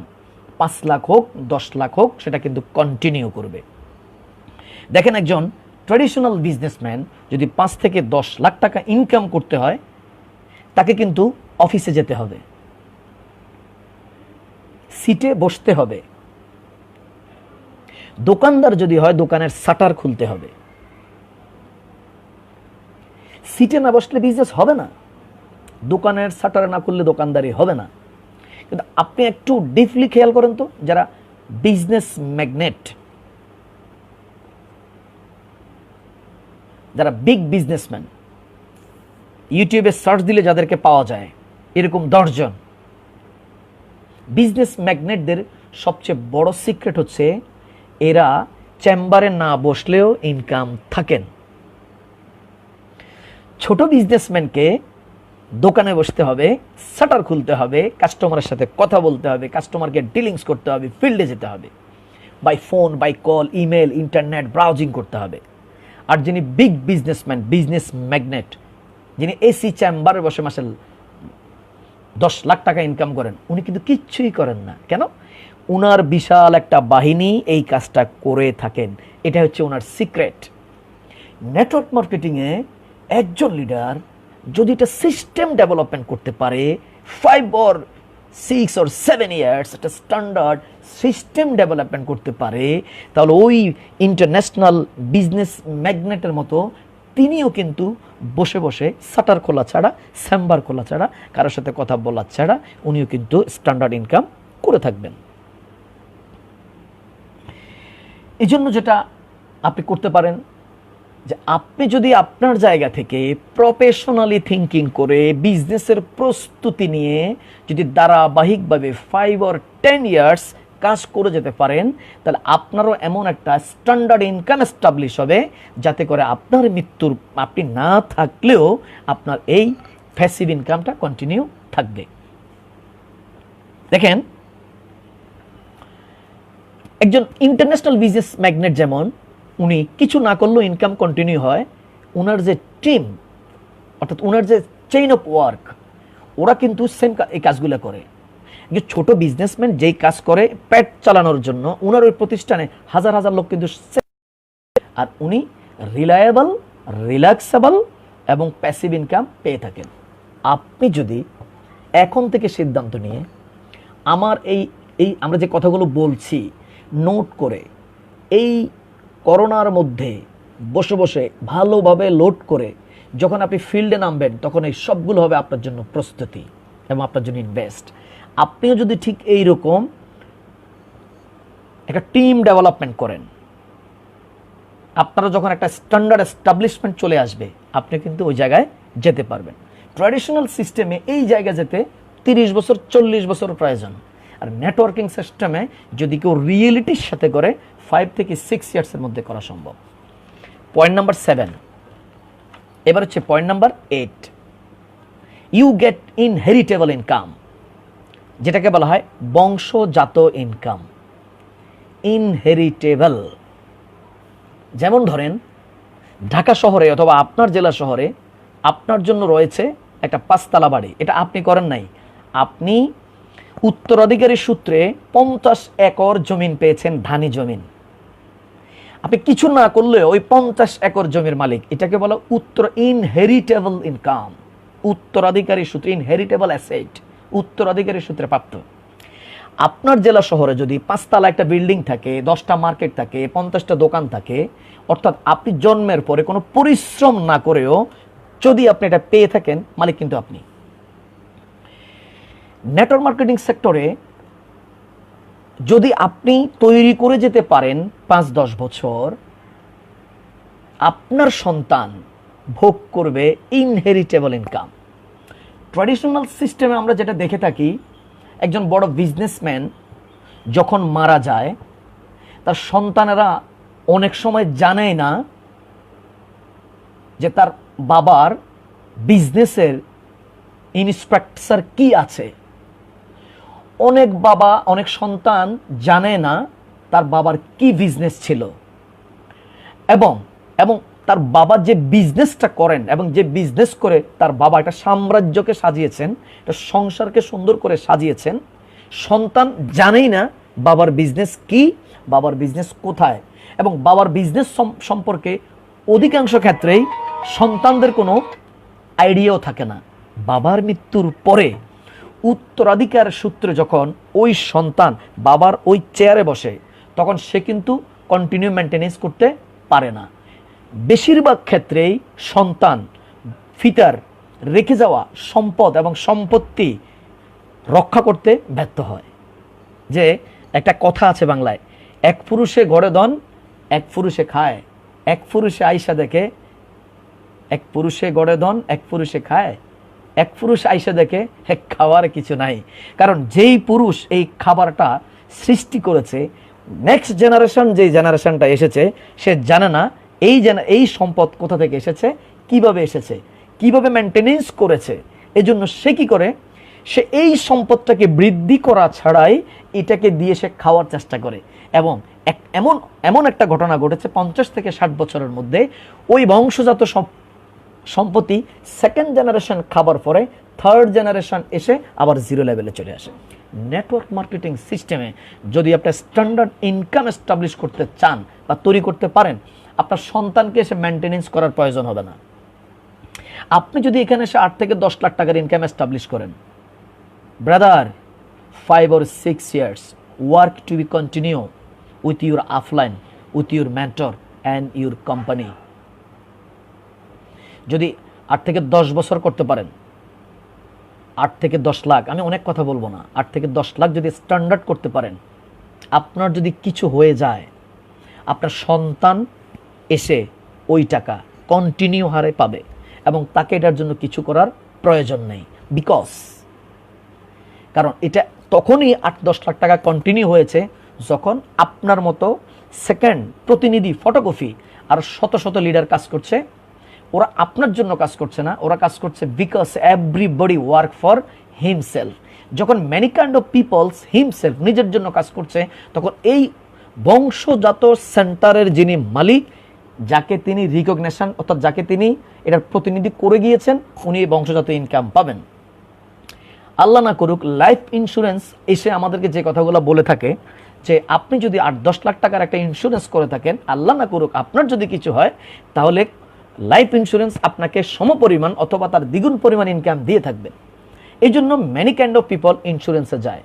5 লাখ হোক, 10 লাখ হোক, সেটা কিন্তু কন্টিনিউ করবে। দেখেন একজন ট্র্যাডিশনাল বিজনেসম্যান যদি 5 থেকে 10 লাখ টাকা ইনকাম করতে হয়, তাকে কিন্তু অফিসে যেতে হবে, সিটে বসতে হবে, দোকানদার যদি হয় দোকানের শাটার খুলতে হবে। সিটে না বসলে বিজনেস হবে না, দোকানের শাটার না খুললে দোকানদারি হবে না। কিন্তু আপনি একটু ডিপলি খেয়াল করেন তো, যারা বিজনেস ম্যাগনেট, যারা বিগ বিজনেসম্যান, ইউটিউবে সার্চ দিলে যাদেরকে পাওয়া যায় এরকম 10 জন বিজনেস ম্যাগনেটদের সবচেয়ে বড় সিক্রেট হচ্ছে এরা চেম্বারে না বসলেও ইনকাম থাকেন। ছোট বিজনেসম্যানকে দোকানে বসতে হবে, শাটার খুলতে হবে, কাস্টমারের সাথে কথা বলতে হবে, কাস্টমারকে ডিলিংস করতে হবে, ফিল্ডে যেতে হবে, by phone, by call, email, internet browsing করতে হবে। আর যিনি বিগ বিজনেসম্যান, বিজনেস ম্যাগনেট, যিনি এসি চেম্বারে বসে মাসে 10 লাখ টাকা ইনকাম করেন, উনি কিন্তু কিচ্ছুই করেন না। কেন? উনার বিশাল একটা বাহিনী এই কাজটা করে থাকেন। এটা হচ্ছে ওনার সিক্রেট। নেটওয়ার্ক মার্কেটিংয়ে একজন লিডার যদি এটা সিস্টেম ডেভেলপমেন্ট করতে পারে, 5 or 6 or 7 ইয়ার্স একটা স্ট্যান্ডার্ড সিস্টেম ডেভেলপমেন্ট করতে পারে, তাহলে ওই ইন্টারন্যাশনাল বিজনেস ম্যাগনেটের মতো তিনিও কিন্তু বসে বসে শাটার খোলা ছাড়া, চেম্বার খোলা ছাড়া, কারোর সাথে কথা বলা ছাড়া উনিও কিন্তু স্ট্যান্ডার্ড ইনকাম করে থাকবেন। এই জন্য যেটা আপনি করতে পারেন, যে আপনি যদি আপনার জায়গা থেকে প্রফেশনালি থিঙ্কিং করে বিজনেসের প্রস্তুতি নিয়ে যদি ধারাবাহিকভাবে 5 or 10 ইয়ার্স কাজ করে যেতে পারেন, তাহলে আপনারও এমন একটা স্ট্যান্ডার্ড ইনকাম এস্টাবলিশ হবে যাতে করে আপনার মৃত্যুর আপনি না থাকলেও আপনার এই প্যাসিভ ইনকামটা কন্টিনিউ থাকবে। দেখেন, একজন ইন্টারন্যাশনাল বিজনেস ম্যাগনেট যেমন উনি কিছু না করলেও ইনকাম কন্টিনিউ হয়, ওনার যে টিম অর্থাৎ ওনার যে চেইন অফ ওয়ার্ক, ওরা কিন্তু সেম এই কাজগুলো করে। যে ছোট বিজনেসম্যান যেই কাজ করে পেট চালানোর জন্য, ওনার ওই প্রতিষ্ঠানে হাজার হাজার লোক কিন্তু, আর উনি রিলায়েবল, রিল্যাক্সেবল এবং প্যাসিভ ইনকাম পেয়ে থাকেন। আপনি যদি এখন থেকে সিদ্ধান্ত নিয়ে আমার এই আমরা যে কথাগুলো বলছি নোট করে, এই করোনার মধ্যে বসে বসে ভালোভাবে লোড করে যখন আপনি ফিল্ডে নামবেন, তখন এই সবগুলো হবে আপনার জন্য প্রস্তুতি এবং আপনার জন্য ইনভেস্ট। আপনিও যদি ঠিক এই রকম একটা টিম ডেভেলপমেন্ট করেন, আপনারা যখন একটা স্ট্যান্ডার্ড এস্টাবলিশমেন্ট চলে আসবে, আপনি কিন্তু ওই জায়গায় যেতে পারবেন। ট্র্যাডিশনাল সিস্টেমে এই জায়গায় যেতে 30 বছর 40 বছর প্রয়োজন, আর নেটওয়ার্কিং সিস্টেমে যদি কেউ রিয়েলিটির সাথে করে 5 থেকে 6 ইয়ার্সের মধ্যে করা সম্ভব। Point number 7। এবার হচ্ছে point number 8, you get inheritable income, যেটাকে বলা হয় বংশজাত ইনকাম। ইনহেরিটেবল, যেমন ধরেন ঢাকা শহরে অথবা আপনার জেলা শহরে আপনার জন্য রয়েছে একটা 5 তলা বাড়ি, এটা আপনি করেন নাই, আপনি উত্তরাধিকারী সূত্রে 50 একর জমিন পেয়েছেন, ধানি জমিন। আপনি কিছু না করলে ওই 50 একর জমির মালিক, এটাকে বলা ইনহেরিটেবল ইনকাম, উত্তরাধিকারী সূত্রে, ইনহেরিটেবল অ্যাসেট, উত্তরাধিকারী সূত্রে প্রাপ্ত। আপনার জেলা শহরে যদি 5 তলা একটা বিল্ডিং থাকে, 10টা মার্কেট থাকে, 50টা দোকান থাকে, অর্থাৎ আপনি জন্মের পরে কোনো পরিশ্রম না করেও যদি আপনি এটা পেয়ে থাকেন, মালিক কিন্তু আপনি। নেটওয়ার্ক মার্কেটিং সেক্টরে যদি আপনি তৈরি করে যেতে পারেন 5-10 বছর, আপনার সন্তান ভোগ করবে ইনহেরিটেবল ইনকাম। ট্র্যাডিশনাল সিস্টেমে আমরা যেটা দেখে থাকি, একজন বড় বিজনেসম্যান যখন মারা যায়, তার সন্তানেরা অনেক সময় জানেই না যে তার বাবার বিজনেসের ইনস্ট্রাকচার কি আছে। অনেক বাবা, অনেক সন্তান জানে না তার বাবার কি বিজনেস ছিল, এবং তার বাবা যে বিজনেসটা করেন এবং যে বিজনেস করে তার বাবা একটা সাম্রাজ্যকে সাজিয়েছেন, একটা সংসারকে সুন্দর করে সাজিয়েছেন, সন্তান জানেই না বাবার বিজনেস কি, বাবার বিজনেস কোথায়, এবং বাবার বিজনেস সম্পর্কে অধিকাংশ ক্ষেত্রেই সন্তানদের কোনো আইডিয়াও থাকে না। বাবার মৃত্যুর পরে উত্তরাধিকার সূত্রে যখন ওই সন্তান বাবার ওই চেয়ারে বসে, তখন সে কিন্তু কন্টিনিউ মেনটেনেন্স করতে পারে না। বেশিরভাগ ক্ষেত্রেই সন্তান পিতার রেখে যাওয়া সম্পদ এবং সম্পত্তি রক্ষা করতে ব্যর্থ হয়। যে একটা কথা আছে বাংলায়, এক পুরুষে গড়ে দন, এক পুরুষে খায়, এক পুরুষে আইসা দেখে, এক পুরুষে গড়ে দন, এক পুরুষে খায়, এক পুরুষ আইসা দেখে খাওয়ার কিছু নাই। কারণ যেই পুরুষ এই খাবারটা সৃষ্টি করেছে, নেক্সট জেনারেশন, যেই জেনারেশনটা এসেছে, সে জানে না এই সম্পদ কোথা থেকে এসেছে, কিভাবে এসেছে, কিভাবে মেনটেনেন্স করেছে। এজন্য সে কি করে, সে এই সম্পদটাকে বৃদ্ধি করা ছাড়াই এটাকে দিয়ে সে খাওয়ার চেষ্টা করে। এবং এমন একটা ঘটনা ঘটেছে 50 থেকে 60 বছরের মধ্যে, ওই বংশজাত সম্পত্তি সেকেন্ড জেনারেশন খাবার পরে থার্ড জেনারেশন এসে আবার জিরো লেভেলে চলে আসে। নেটওয়ার্ক মার্কেটিং সিস্টেমে যদি আপনি স্ট্যান্ডার্ড ইনকাম এস্টাবলিশ করতে চান বা তৈরি করতে পারেন, আপনার সন্তানকে এসে মেনটেনেন্স করার প্রয়োজন হবে না। আপনি যদি এখানে এসে 8 থেকে 10 লাখ টাকার ইনকাম এস্টাবলিশ করেন, brother, 5 or 6 years work to be continue with your offline, with your mentor and your company। যদি 8 থেকে 10 বছর করতে পারেন, 8 থেকে 10 লাখ, আমি অনেক কথা বলবো না, 8 থেকে 10 লাখ যদি স্ট্যান্ডার্ড করতে পারেন, আপনার যদি কিছু হয়ে যায়, আপনার সন্তান এসে ওই টাকা কন্টিনিউ হারে পাবে এবং তাকে এটার জন্য কিছু করার প্রয়োজন নেই। কারণ এটা তখনই 8-10 লাখ টাকা কন্টিনিউ হয়েছে যখন আপনার মতো সেকেন্ড প্রতিনিধি ফটোকপি আর শত শত লিডার কাজ করছে। ওরা আপনার জন্য কাজ করছে না, ওরা কাজ করছে because everybody work for himself. যখন many kind of peoples himself নিজের জন্য কাজ করছে, তখন এই বংশজাত সেন্টারের যিনি মালিক, যাকে তিনি রিকগনিশন অর্থাৎ যাকে তিনি এটার প্রতিনিধি করে গিয়েছেন, উনি বংশজাত ইনকাম পাবেন। আল্লাহ না করুক লাইফ ইন্স্যুরেন্স এসে আমাদেরকে যে কথাগুলো বলে থাকে যে আপনি যদি 8-10 লাখ টাকার একটা ইন্স্যুরেন্স করে থাকেন, আল্লাহ না করুক আপনার যদি কিছু হয়, তাহলে লাইফ ইন্স্যুরেন্স আপনাকে সমপরিমাণ অথবা তার দ্বিগুণ পরিমাণ ইনকাম দিয়ে থাকবে। এই জন্য মেনি কাইন্ড অফ পিপল ইন্স্যুরেন্সে যায়।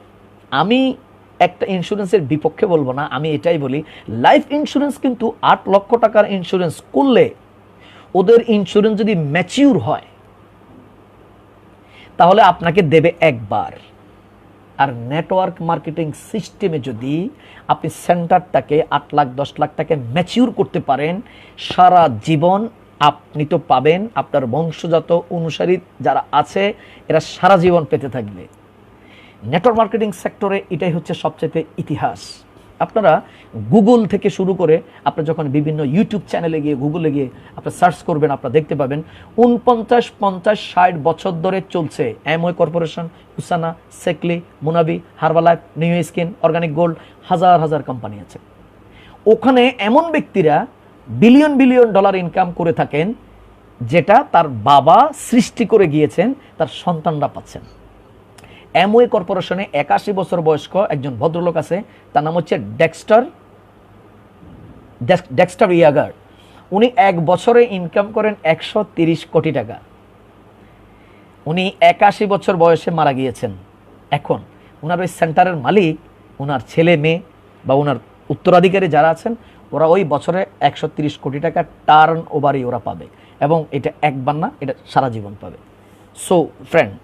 আমি একটা ইন্স্যুরেন্সের বিপক্ষে বলবো না, আমি এটাই বলি লাইফ ইন্স্যুরেন্স কিন্তু 8 লক্ষ টাকার ইন্স্যুরেন্স করলে ওদের ইন্স্যুরেন্স যদি ম্যাচিউর হয় তাহলে আপনাকে দেবে একবার। আর নেটওয়ার্ক মার্কেটিং সিস্টেমে যদি আপনি সেন্টারটাকে 8 লাখ 10 লাখ টাকা ম্যাচিউর করতে পারেন, সারা জীবন আপনি তো পাবেন, আপনার বংশজাত অনুসারী যারা আছে এরা সারা জীবন পেতে থাকবে। নেটওয়ার্ক মার্কেটিং সেক্টরে এটাই হচ্ছে সবচেয়ে ইতিহাস। আপনারা গুগল থেকে শুরু করে আপনি যখন বিভিন্ন ইউটিউব চ্যানেলে গিয়ে গুগলে গিয়ে আপনি সার্চ করবেন, আপনারা দেখতে পাবেন 49, 50, 60 বছর ধরে চলছে অ্যামওয়ে কর্পোরেশন, উসানা, সেকলি, মুনাবি, Herbalife, Nu Skin, organic gold, হাজার হাজার কোম্পানি আছে। ওখানে এমন ব্যক্তিরা বিলিয়ন বিলিয়ন ডলার ইনকাম করে থাকেন যেটা তার বাবা সৃষ্টি করে গিয়েছেন, তার সন্তানরা পাচ্ছেন। অ্যামওয়ে কর্পোরেশনে 81 বছর বয়স্ক একজন ভদ্রলোক আছে, তার নাম হচ্ছে ডেক্সটার ইয়াগার। উনি 1 বছরে ইনকাম করেন 130 কোটি টাকা। উনি 81 বছর বয়সে মারা গিয়েছেন। এখন ওনার ওই সেন্টারের মালিক, ওনার ছেলে মেয়ে বা ওনার উত্তরাধিকারী যারা আছেন, ওরা ওই বছরে 130 কোটি টাকা টার্ন ওভারই ওরা পাবে, এবং এটা একবার না, এটা সারা জীবন পাবে। সো ফ্রেন্ড,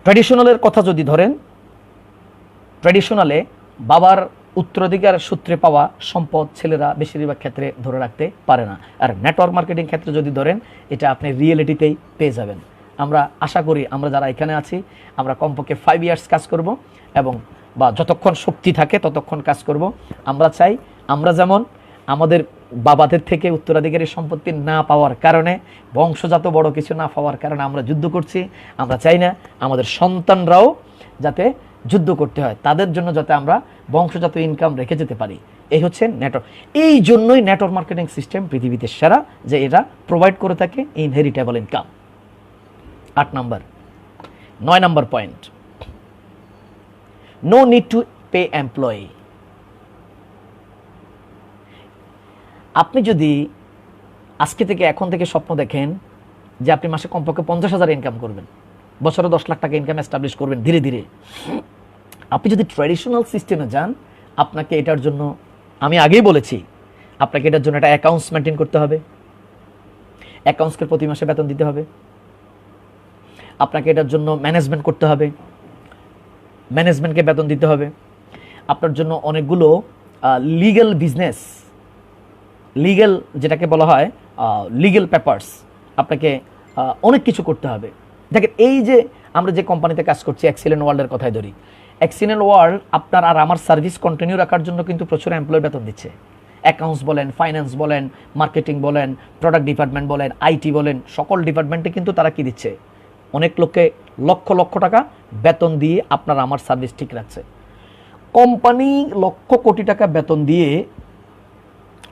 ট্র্যাডিশনালের কথা যদি ধরেন, ট্র্যাডিশনালে বাবার উত্তরাধিকার সূত্রে পাওয়া সম্পদ ছেলেরা বেশিরভাগ ক্ষেত্রে ধরে রাখতে পারে না। আর নেটওয়ার্ক মার্কেটিং ক্ষেত্রে যদি ধরেন, এটা আপনি রিয়েলিটিতেই পেয়ে যাবেন। আমরা আশা করি আমরা যারা এখানে আছি, আমরা কমপক্ষে 5 ইয়ার্স কাজ করব, এবং বা যতক্ষণ শক্তি থাকে ততক্ষণ কাজ করব। আমরা চাই আমরা যেমন আমাদের বাবাদের থেকে উত্তরাধিকারী সম্পত্তি না পাওয়ার কারণে, বংশজাত বড় কিছু না পাওয়ার কারণে আমরা যুদ্ধ করছি, আমরা চাই না আমাদের সন্তানরাও যাতে যুদ্ধ করতে হয়, তাদের জন্য যাতে আমরা বংশজাত ইনকাম রেখে যেতে পারি। এই হচ্ছে নেটওয়ার্ক। এই জন্যই নেটওয়ার্ক মার্কেটিং সিস্টেম পৃথিবীতে সেরা, যে এরা প্রোভাইড করে থাকে ইনহেরিটেবল ইনকাম। 8 নম্বর। 9 নম্বর point, no need to pay employee. আপনি যদি আজকে থেকে এখন থেকে স্বপ্ন দেখেন যে আপনি মাসে কমপক্ষে 50,000 ইনকাম করবেন, বছরে 10 লাখ টাকা ইনকাম এস্টাবলিশ করবেন ধীরে ধীরে, আপনি যদি ট্র্যাডিশনাল সিস্টেমে যান, আপনাকে এটার জন্য, আমি আগেই বলেছি, আপনাকে এটার জন্য একটা অ্যাকাউন্টস মেনটেন করতে হবে, অ্যাকাউন্টসকে প্রতি মাসে বেতন দিতে হবে, আপনাকে এটার জন্য ম্যানেজমেন্ট করতে হবে, ম্যানেজমেন্টকে বেতন দিতে হবে, আপনার জন্য অনেকগুলো লিগ্যাল বিজনেস, লিগ্যাল যেটাকে বলা হয় লিগ্যাল পেপারস, আপনাকে অনেক কিছু করতে হবে। দেখেন, এই যে আমরা যে কোম্পানিতে কাজ করছি, এক্সিলেন্ট ওয়ার্ল্ডের কথাই ধরি, এক্সিলেন্ট ওয়ার্ল্ড আপনার আর আমার সার্ভিস কন্টিনিউ রাখার জন্য কিন্তু প্রচুর এমপ্লয় বেতন দিচ্ছে। অ্যাকাউন্টস বলেন, ফাইন্যান্স বলেন, মার্কেটিং বলেন, প্রোডাক্ট ডিপার্টমেন্ট বলেন, আইটি বলেন, সকল ডিপার্টমেন্টে কিন্তু তারা কি দিচ্ছে, অনেক লোককে লক্ষ লক্ষ টাকা বেতন দিয়ে আপনার আমার সার্ভিস ঠিক রাখছে। কোম্পানি লক্ষ কোটি টাকা বেতন দিয়ে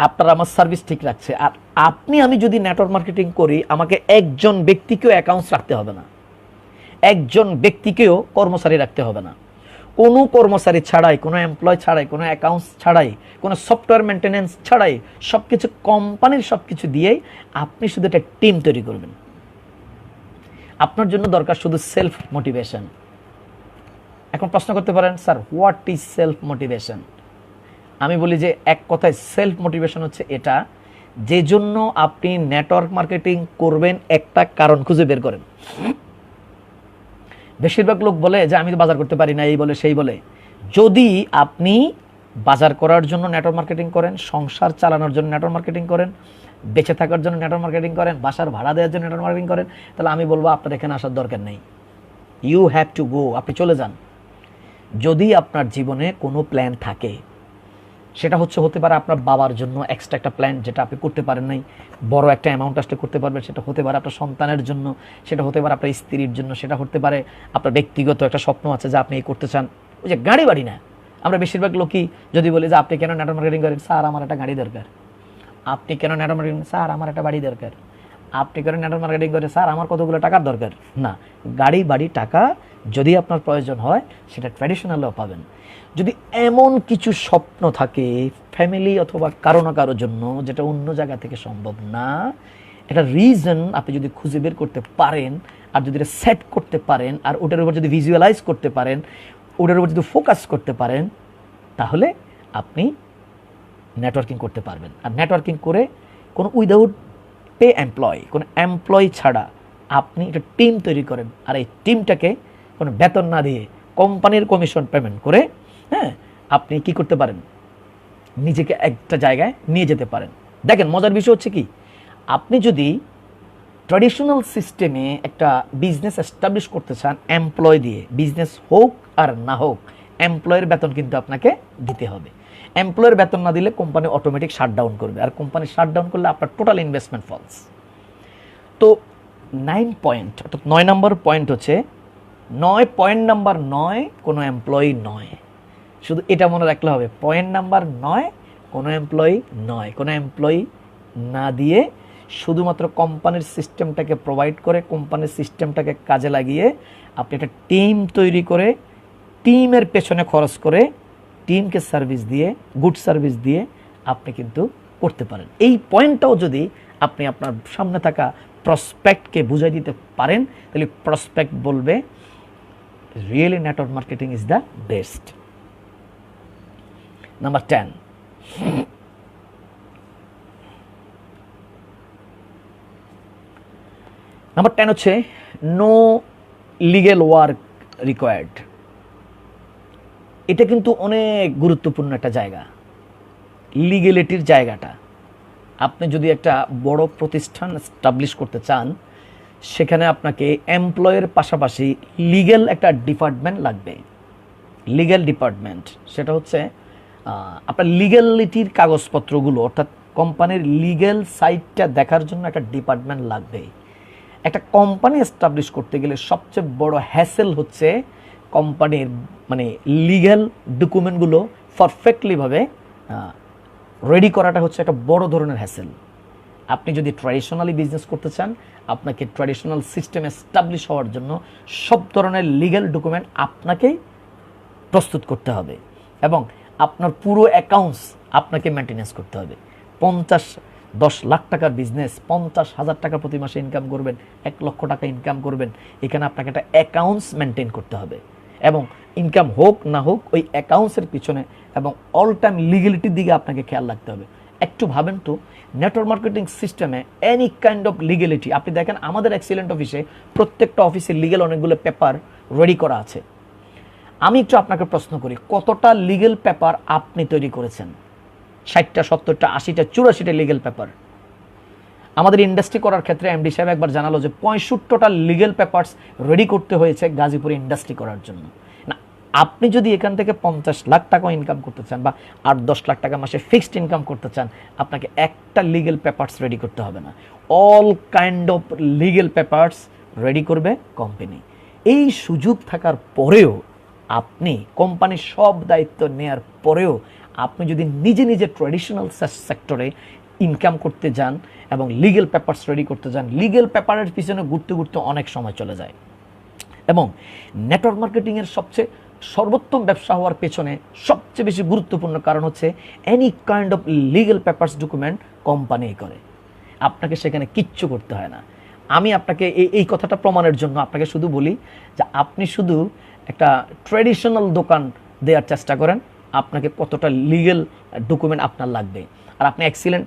আপনার আমার সার্ভিস ঠিক রাখছে, আর আপনি আমি যদি নেটওয়ার্ক মার্কেটিং করি, আমাকে একজন ব্যক্তিকেও অ্যাকাউন্টস রাখতে হবে না, একজন ব্যক্তিকেও কর্মচারী রাখতে হবে না। কোনো কর্মচারী ছাড়াই, কোনো এমপ্লয় ছাড়াই, কোনো অ্যাকাউন্টস ছাড়াই, কোনো সফটওয়্যার মেনটেন্যান্স ছাড়াই, সব কিছু কোম্পানির সব কিছু দিয়েই আপনি শুধু একটা টিম তৈরি করবেন। আপনার জন্য দরকার শুধু সেলফ মোটিভেশন। এখন প্রশ্ন করতে পারেন, sir what is self motivation? আমি বলি যে এক কথায় সেলফ মোটিভেশন হচ্ছে এটা, যে জন্য আপনি নেটওয়ার্ক মার্কেটিং করবেন একটা কারণ খুঁজে বের করেন। বেশিরভাগ লোক বলে যে আমি তো বাজার করতে পারি না, এই বলে সেই বলে। যদি আপনি বাজার করার জন্য নেটওয়ার্ক মার্কেটিং করেন, সংসার চালানোর জন্য নেটওয়ার্ক মার্কেটিং করেন, বেঁচে থাকার জন্য নেটওয়ার্ক মার্কেটিং করেন, বাসার ভাড়া দেওয়ার জন্য নেটওয়ার্ক মার্কেটিং করেন, তাহলে আমি বলবো আপনার এখানে আসার দরকার নেই। ইউ হ্যাভ টু গো, আপনি চলে যান। যদি আপনার জীবনে কোনো প্ল্যান থাকে, সেটা হতে পারে আপনার বাবার জন্য এক্সট্রা একটা প্ল্যান যেটা আপনি করতে পারেন নাই, বড় একটা অ্যামাউন্ট আসলে করতে পারবেন, সেটা হতে পারে আপনার সন্তানের জন্য, সেটা হতে পারে আপনার স্ত্রীর জন্য, সেটা হতে পারে আপনার ব্যক্তিগত একটা স্বপ্ন আছে যা আপনি এই করতে চান। ওই যে গাড়ি বাড়ি না, আমরা বেশিরভাগ লোকই যদি বলি যে আপনি কেন নেটওয়ার্ক মার্কেটিং করেন, স্যার আমার একটা গাড়ি দরকার। আপনি কেন নেটওয়ার্ক মার্কেটিং, স্যার আমার একটা বাড়ি দরকার। আপনি কেন নেটওয়ার্ক মার্কেটিং করেন, স্যার আমার কতগুলো টাকার দরকার। না, গাড়ি বাড়ি টাকা যদি আপনার প্রয়োজন হয় সেটা ট্র্যাডিশনালও পাবেন। যদি এমন কিছু স্বপ্ন থাকে ফ্যামিলি অথবা কারো না কারোর জন্য যেটা অন্য জায়গা থেকে সম্ভব না, একটা রিজন আপনি যদি খুঁজে বের করতে পারেন, আর যদি এটা সেট করতে পারেন, আর ওটার উপর যদি ভিজুয়ালাইজ করতে পারেন, ওটার উপর যদি ফোকাস করতে পারেন, তাহলে আপনি নেটওয়ার্কিং করতে পারবেন। আর নেটওয়ার্কিং করে কোনো উইদাউট পে এমপ্লয়, কোনো এমপ্লয় ছাড়া আপনি একটা টিম তৈরি করেন, আর এই টিমটাকে কোনো বেতন না দিয়ে কোম্পানির কমিশন পেমেন্ট করে, হ্যাঁ, আপনি কি করতে পারেন, নিজেকে একটা জায়গায় নিয়ে যেতে পারেন। দেখেন মজার বিষয় হচ্ছে কি, আপনি যদি ট্র্যাডিশনাল সিস্টেমে একটা বিজনেস এস্টাবলিশ করতে চান এমপ্লয় দিয়ে, বিজনেস হোক আর না হোক, এমপ্লয়ের বেতন কিন্তু আপনাকে দিতে হবে। এমপ্লয়ের বেতন না দিলে কোম্পানি অটোমেটিক শাটডাউন করবে, আর কোম্পানি শাটডাউন করলে আপনার টোটাল ইনভেস্টমেন্ট ফলস। তো 9 পয়েন্ট, অর্থাৎ 9 নম্বর পয়েন্ট হচ্ছে 9 নাম্বার 9 কোনো এমপ্লয়ি নয়। শুধু এটা মনে রাখলে হবে, পয়েন্ট নাম্বার 9 কোনো এমপ্লয়ি নয়। কোনো এমপ্লয়ি না দিয়ে শুধুমাত্র কোম্পানির সিস্টেমটাকে প্রোভাইড করে, কোম্পানির সিস্টেমটাকে কাজে লাগিয়ে আপনি একটা টিম তৈরি করে, টিমের পেছনে খরচ করে, টিমকে সার্ভিস দিয়ে, গুড সার্ভিস দিয়ে আপনি কিন্তু করতে পারেন। এই পয়েন্টটাও যদি আপনি আপনার সামনে থাকা প্রসপেক্টকে বুঝাই দিতে পারেন, তাহলে প্রসপেক্ট বলবে really network marketing is the best. Number 10, number 10 হচ্ছে নো লিগ্যাল ওয়ার্ক রিকোয়ার্ড। এটা কিন্তু অনেক গুরুত্বপূর্ণ একটা জায়গা, লিগ্যালিটির জায়গাটা। আপনি যদি একটা বড় প্রতিষ্ঠান এস্টাবলিশ করতে চান, সেখানে আপনাকে এমপ্লয়ের পাশাপাশি লিগ্যাল একটা ডিপার্টমেন্ট লাগবে। লিগ্যাল ডিপার্টমেন্ট সেটা হচ্ছে আপনার লিগ্যালিটির কাগজপত্রগুলো, অর্থাৎ কোম্পানির লিগ্যাল সাইডটা দেখার জন্য একটা ডিপার্টমেন্ট লাগবে। একটা কোম্পানি এস্টাবলিশ করতে গেলে সবচেয়ে বড় হ্যাসেল হচ্ছে কোম্পানির লিগ্যাল ডকুমেন্টগুলো পারফেক্টলিভাবে রেডি করাটা হচ্ছে একটা বড় ধরনের হ্যাসেল। আপনি যদি ট্র্যাডিশনালি বিজনেস করতে চান, আপনাকে ট্র্যাডিশনাল সিস্টেম এস্টাবলিশ হওয়ার জন্য সব ধরনের লিগ্যাল ডকুমেন্ট আপনাকেই প্রস্তুত করতে হবে, এবং আপনার পুরো অ্যাকাউন্টস আপনাকে মেনটেনেন্স করতে হবে। 10 লাখ টাকার বিজনেস, 50,000 টাকা প্রতি মাসে ইনকাম করবেন, 1 লক্ষ টাকা ইনকাম করবেন, এখানে আপনাকে একটা অ্যাকাউন্টস মেনটেন করতে হবে, এবং ইনকাম হোক না হোক ওই অ্যাকাউন্টসের পিছনে এবং অল টাইম লিগ্যালিটির দিকে আপনাকে খেয়াল রাখতে হবে। একটু ভাবেন তো, নেটওয়ার্ক মার্কেটিং সিস্টেমে এনি কাইন্ড অফ লিগ্যালিটি, আপনি দেখেন আমাদের এক্সিলেন্ট অফিসে প্রত্যেকটা অফিসে লিগ্যাল অনেকগুলো পেপার রেডি করা আছে। আমি একটু আপনাকে প্রশ্ন করি, কতটা লিগ্যাল পেপার আপনি তৈরি করেছেন? 60টা, 70টা, 80টা, 84টা লিগ্যাল পেপার। আমাদের ইন্ডাস্ট্রি করার ক্ষেত্রে এমডি সাহেব একবার জানালো যে 65টা লিগ্যাল পেপারস রেডি করতে হয়েছে গাজীপুরে ইন্ডাস্ট্রি করার জন্য। না, আপনি যদি এখান থেকে 50 লাখ টাকা ইনকাম করতে চান বা 8-10 লাখ টাকা মাসে ফিক্সড ইনকাম করতে চান, আপনাকে একটা লিগ্যাল পেপারস রেডি করতে হবে না, all kind of legal papers ready করবে কোম্পানি। এই সুযোগ থাকার পরেও, আপনি কোম্পানির সব দায়িত্ব নেওয়ার পরেও আপনি যদি নিজে নিজে ট্র্যাডিশনাল সেক্টরে ইনকাম করতে যান এবং লিগ্যাল পেপারস রেডি করতে যান, লিগ্যাল পেপারের পিছনে ঘুরতে ঘুরতে অনেক সময় চলে যায়। এবং নেটওয়ার্ক মার্কেটিংয়ের সবচেয়ে সর্বোত্তম ব্যবসা হওয়ার পেছনে সবচেয়ে বেশি গুরুত্বপূর্ণ কারণ হচ্ছে any kind of legal papers document company করে, আপনাকে সেখানে কিচ্ছু করতে হয় না। আমি আপনাকে এই কথাটা প্রমাণের জন্য আপনাকে শুধু বলি যে আপনি শুধু একটা ট্র্যাডিশনাল দোকান দেওয়ার চেষ্টা করেন, আপনাকে কতটা লিগ্যাল ডকুমেন্ট আপনার লাগবে। আর আপনি এক্সিলেন্ট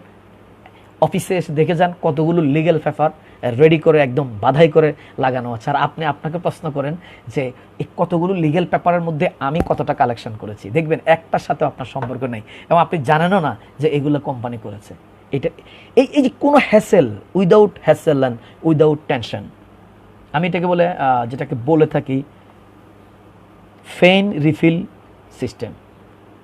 অফিসে এসে দেখে যান কতগুলো লিগ্যাল পেপার রেডি করে একদম বাধাই করে লাগানো আছে। আর আপনি আপনাকে প্রশ্ন করেন যে এই কতগুলো লিগ্যাল পেপারের মধ্যে আমি কতটা কালেকশন করেছি, দেখবেন একটার সাথে আপনার সম্পর্ক নেই, এবং আপনি জানেনও না যে এগুলো কোম্পানি করেছে। এটা এই যে কোনো hassle, without hassle and without tension, আমি এটাকে বলে যেটাকে বলে থাকি ফেন রিফিল সিস্টেম।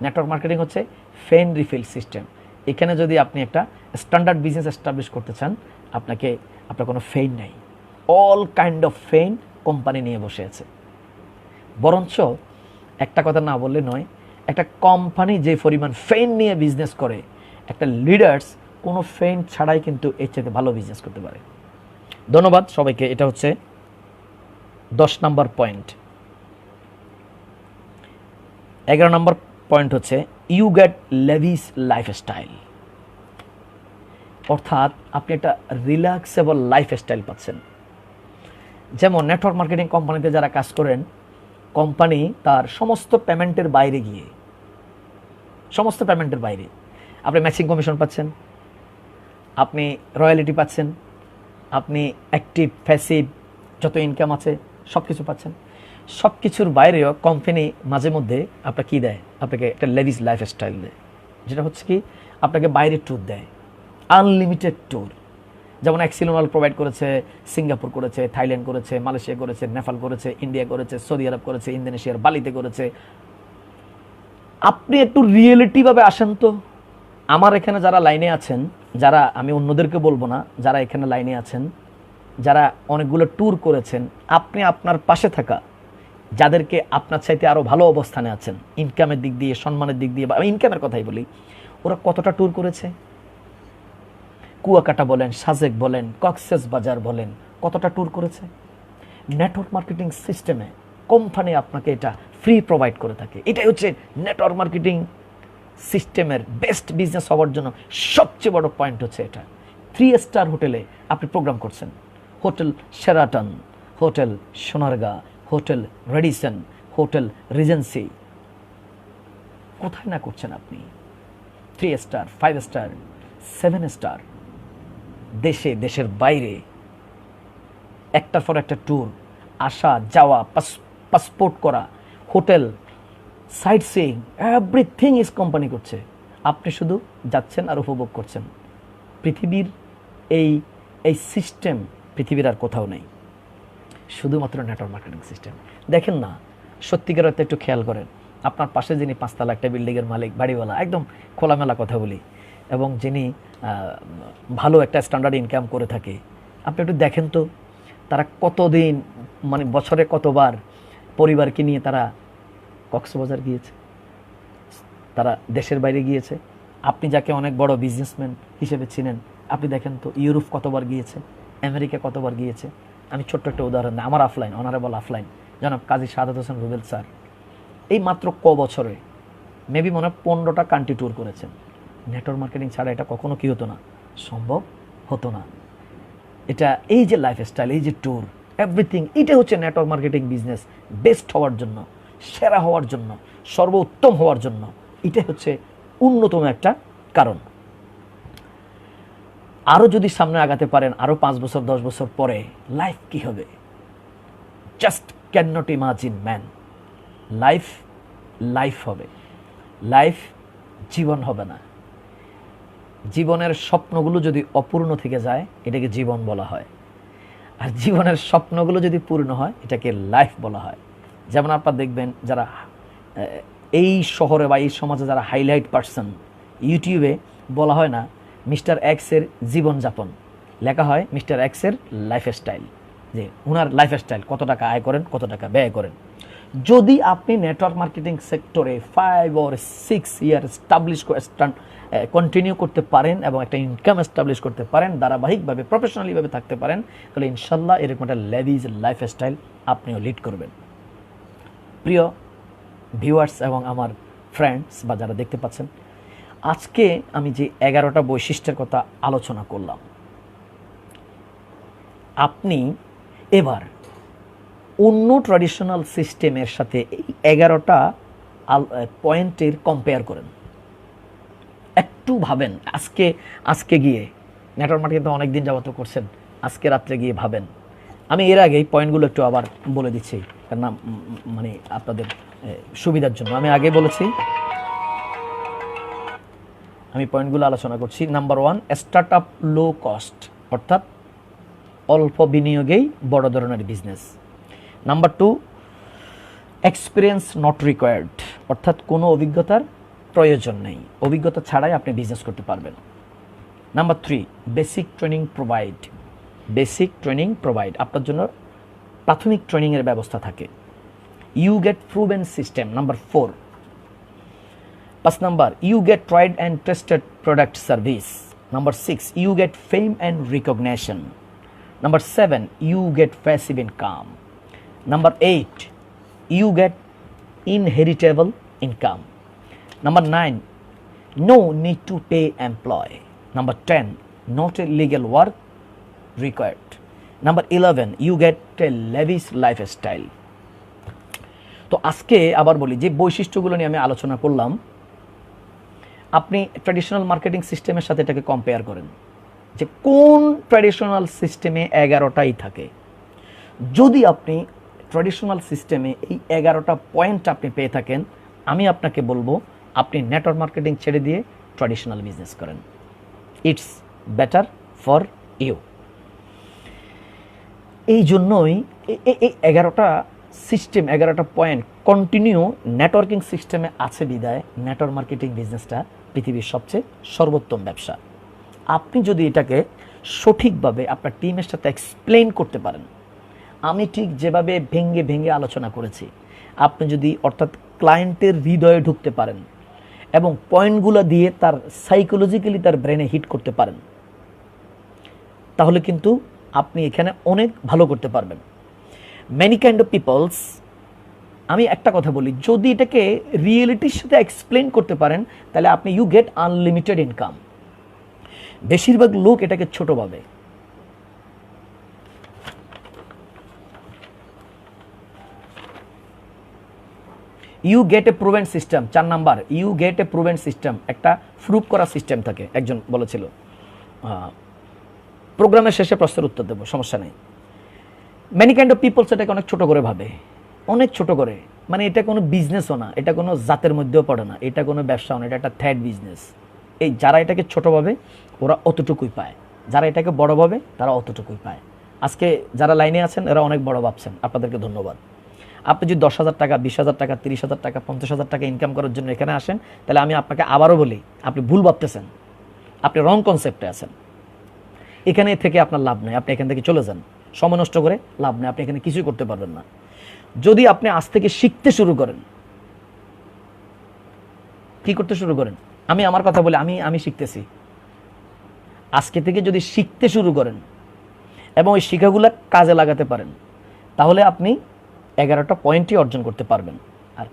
নেটওয়ার্ক মার্কেটিং হচ্ছে ফেন রিফিল সিস্টেম। এখানে যদি আপনি একটা স্ট্যান্ডার্ড বিজনেস এস্টাবলিশ করতে চান, আপনার কোনো ফেন নাই, অল কাইন্ড অফ ফেন কোম্পানি নিয়ে বসে আছে। বরঞ্চ একটা কথা না বললে নয়, একটা কোম্পানি যে পরিমাণ ফেন নিয়ে বিজনেস করে, একটা লিডার্স কোনো ফেন ছাড়াই কিন্তু এর চাইতে ভালো বিজনেস করতে পারে। ধন্যবাদ সবাইকে। এটা হচ্ছে 10 নম্বর পয়েন্ট। 11 নম্বর পয়েন্ট হচ্ছে ইউ গেট লেভিস লাইফস্টাইল, অর্থাৎ আপনি একটা রিল্যাক্সেবল লাইফস্টাইল পাচ্ছেন। যেমন নেটওয়ার্ক মার্কেটিং কোম্পানিতে যারা কাজ করেন, কোম্পানি তার সমস্ত পেমেন্টের বাইরে আপনি ম্যাচিং কমিশন পাচ্ছেন, আপনি রয়্যালিটি পাচ্ছেন, আপনি অ্যাক্টিভ প্যাসিভ যত ইনকাম আছে সব কিছু পাচ্ছেন। সব কিছুর বাইরেও কোম্পানি মাঝে মধ্যে আপনাকে কী দেয়? আপনাকে একটা লেভিস লাইফস্টাইল দেয়, যেটা হচ্ছে কি আপনাকে বাইরে ট্যুর দেয়, আনলিমিটেড ট্যুর। যেমন এক্সিলোনাল প্রোভাইড করেছে, সিঙ্গাপুর করেছে, থাইল্যান্ড করেছে, মালয়েশিয়া করেছে, নেপাল করেছে, ইন্ডিয়া করেছে, সৌদি আরব করেছে, ইন্দোনেশিয়ার বালিতে করেছে। আপনি একটু রিয়েলিটিভাবে আসেন তো। আমার এখানে যারা লাইনে আছেন, যারা, আমি অন্যদেরকে বলবো না, যারা এখানে লাইনে আছেন, যারা অনেকগুলো ট্যুর করেছেন, আপনি আপনার পাশে থাকা যাদেরকে আপনার চাইতে আরও ভালো অবস্থানে আছেন ইনকামের দিক দিয়ে, সম্মানের দিক দিয়ে, বা আমি ইনকামের কথাই বলি, ওরা কতটা ট্যুর করেছে? কুয়াকাটা বলেন, সাজেক বলেন, কক্সেস বাজার বলেন, কতটা ট্যুর করেছে? নেটওয়ার্ক মার্কেটিং সিস্টেমে কোম্পানি আপনাকে এটা ফ্রি প্রোভাইড করে থাকে। এটাই হচ্ছে নেটওয়ার্ক মার্কেটিং সিস্টেমের বেস্ট বিজনেস হওয়ার জন্য সবচেয়ে বড় পয়েন্ট হচ্ছে এটা। 3 স্টার হোটেলে আপনি প্রোগ্রাম করছেন, hotel Sheraton, hotel Sonargaon, hotel Radisson, hotel regency, কোথায় না করছেন আপনি 3 স্টার, 5 স্টার, 7 স্টার, দেশে দেশের বাইরে একটার পর একটা ট্যুর, আসা যাওয়া, পাসপোর্ট করা, hotel, site seeing, everything is company করছে। আপনি শুধু যাচ্ছেন আর উপভোগ করছেন। পৃথিবীর এই সিস্টেম পৃথিবীর আর কোথাও নেই, শুধুমাত্র নেটওয়ার্ক মার্কেটিং সিস্টেম। দেখেন না, সত্যিকার অর্থে একটু খেয়াল করেন, আপনার পাশে যিনি 5 তলা একটা বিল্ডিংয়ের মালিক, বাড়িওয়ালা, একদম খোলামেলা কথা বলি, এবং যিনি ভালো একটা স্ট্যান্ডার্ড ইনকাম করে থাকে, আপনি একটু দেখেন তো তারা কতদিন, মানে বছরে কতবার পরিবারকে নিয়ে তারা কক্সবাজার গিয়েছে, তারা দেশের বাইরে গিয়েছে। আপনি যাকে অনেক বড় বিজনেসম্যান হিসেবে চিনেন, আপনি দেখেন তো ইউরোপ কতবার গিয়েছে, আমেরিকা কতবার গিয়েছে। আমি ছোট্ট একটা উদাহরণ দিই, আমার আফলাইন, অনারেবল আফলাইন জনাব কাজী সাদাত হোসেন রুবেল স্যার, এই মাত্র বছরে মেবি মনে হয় 15টা কান্ট্রি ট্যুর করেছেন। নেটওয়ার্ক মার্কেটিং ছাড়া এটা কখনো কি হতো না, সম্ভব হতো না। এটা এই যে লাইফস্টাইল, এই যে ট্যুর, এভরিথিং, এটা হচ্ছে নেটওয়ার্ক মার্কেটিং বিজনেস বেস্ট হওয়ার জন্য, সেরা হওয়ার জন্য, সর্বোত্তম হওয়ার জন্য। এটাই হচ্ছে অন্যতম একটা কারণ। আরও যদি সামনে আগাতে পারেন, আরও 5 বছর 10 বছর পরে লাইফ কি হবে, just can not imagine man. Life হবে, লাইফ জীবন হবে না। জীবনের স্বপ্নগুলো যদি অপূর্ণ থেকে যায়, এটাকে জীবন বলা হয়। আর জীবনের স্বপ্নগুলো যদি পূর্ণ হয়, এটাকে লাইফ বলা হয়। যেমন আপনারা দেখবেন, যারা এই শহরে বা এই সমাজে যারা হাইলাইট পারসন, ইউটিউবে বলা হয় না মিস্টার এক্সের জীবনযাপন, লেখা হয় মিস্টার এক্সের লাইফস্টাইল, যে ওনার লাইফস্টাইল, কত টাকা আয় করেন, কত টাকা ব্যয় করেন। যদি আপনি নেটওয়ার্ক মার্কেটিং সেক্টরে 5 or 6 ইয়ার কন্টিনিউ করতে পারেন এবং একটা ইনকাম এস্টাবলিশ করতে পারেন, ধারাবাহিকভাবে প্রফেশনালিভাবে থাকতে পারেন, তাহলে ইনশাল্লাহ এরকম একটা লেভিজ লাইফস্টাইল আপনিও লিড করবেন। প্রিয় ভিউয়ার্স এবং আমার ফ্রেন্ডস বা যারা দেখতে পাচ্ছেন, আজকে আমি যে 11টা বৈশিষ্ট্যের কথা আলোচনা করলাম, আপনি এবার অন্য ট্র্যাডিশনাল সিস্টেমের সাথে এই 11টা পয়েন্টের কম্পেয়ার করেন। একটু ভাবেন, আজকে গিয়ে নেটওয়ার্ক মার্কেটিং তো অনেক দিন যাবত করছেন, আজকে রাত্রে গিয়ে ভাবেন। আমি এর আগে এই পয়েন্টগুলো একটু আবার বলে দিচ্ছি, কারণ মানে আপনাদের সুবিধার জন্য আমি আগে বলেছি, আমি পয়েন্টগুলো আলোচনা করছি। Number 1, start up low cost, অর্থাৎ অল্প বিনিয়োগেই বড় ধরনের business. Number 2, experience not required, অর্থাৎ কোনো অভিজ্ঞতার প্রয়োজন নেই, অভিজ্ঞতা ছাড়াই আপনি বিজনেস করতে পারবেন। Number 3, basic training provide, basic training provide, আপনার জন্য প্রাথমিক ট্রেনিংয়ের ব্যবস্থা থাকে। You get proven system. Number 4, 5 number, you get tried and tested product service. Number 6, you get fame and recognition. Number 7, you get passive income. Number 8, you get inheritable income. Number 9, no need to pay employee. Number 10, not a legal work required. Number 11, you get a lavish lifestyle. তো আজকে আবার বলি যে বৈশিষ্ট্যগুলো নিয়ে আমি আলোচনা করলাম, আপনি ট্র্যাডিশনাল মার্কেটিং সিস্টেমের সাথে এটাকে কম্পেয়ার করেন যে কোন ট্র্যাডিশনাল সিস্টেমে 11টাই থাকে। যদি আপনি ট্র্যাডিশনাল সিস্টেমে এই 11টা পয়েন্ট আপনি পেয়ে থাকেন, আমি আপনাকে বলবো আপনি নেটওয়ার্ক মার্কেটিং ছেড়ে দিয়ে ট্র্যাডিশনাল বিজনেস করেন। It's better for you. এই জন্যই এই 11টা সিস্টেম, 11টা পয়েন্ট কন্টিনিউ নেটওয়ার্কিং সিস্টেমে আছে বিদায় নেটওয়ার্ক মার্কেটিং বিজনেসটা পৃথিবীর সবচেয়ে সর্বোত্তম ব্যবসা। আপনি যদি এটাকে সঠিকভাবে আপনার টিমের সাথে এক্সপ্লেইন করতে পারেন, আমি ঠিক যেভাবে ভেঙে ভেঙে আলোচনা করেছি, আপনি যদি অর্থাৎ ক্লায়েন্টের হৃদয়ে ঢুকতে পারেন এবং পয়েন্টগুলো দিয়ে তার সাইকোলজিক্যালি তার ব্রেনে হিট করতে পারেন, তাহলে কিন্তু আপনি এখানে অনেক ভালো করতে পারবেন। মেনি কাইন্ড অফ পিপলস, আমি একটা কথা বলি, যদি এটাকে রিয়েলিটির সাথে এক্সপ্লেন করতে পারেন তাহলে আপনি ইউ গেট আনলিমিটেড ইনকাম। বেশিরভাগ লোক এটাকে ছোট ভাবে। You get a proven system. 4 number, you get a proven system, একটা প্রুভ করা সিস্টেম থাকে। একজন বলেছিল, প্রোগ্রামের শেষে প্রশ্নের উত্তর দেবো, সমস্যা নেই। মেনি কাইন্ড অফ পিপলস এটাকে অনেক ছোট করে ভাবে, অনেক ছোট করে, মানে এটা কোনো বিজনেসও না, এটা কোনো জাতের মধ্যেও পড়ে না, এটা কোনো ব্যবসাও না, এটা একটা থ্যার্ড বিজনেস। এই যারা এটাকে ছোট ভাবে ওরা অতটুকুই পায়, যারা এটাকে বড় ভাবে তারা অতটুকুই পায়। আজকে যারা লাইনে আছেন এরা অনেক বড় ভাবছেন, আপনাদেরকে ধন্যবাদ। আপনি যদি 10,000 টাকা, 20,000 টাকা, 30,000 টাকা, 50,000 টাকা ইনকাম করার জন্য এখানে আসেন, তাহলে আমি আপনাকে আবারও বলি আপনি ভুল ভাবতেছেন, আপনি রং কনসেপ্টে আছেন। এখানে থেকে আপনার লাভ নেই, আপনি এখান থেকে চলে যান, সময় নষ্ট করে লাভ নেই, আপনি এখানে কিছুই করতে পারবেন না। যদি আপনি আজ থেকে শিখতে শুরু করেন, কি করতে শুরু করেন, আমি আমার কথা বলি, আমি শিখতেছি, আজকে থেকে যদি শিখতে শুরু করেন এবং ওই শিক্ষাগুলো কাজে লাগাতে পারেন, তাহলে আপনি 11টা পয়েন্টই অর্জন করতে পারবেন। আর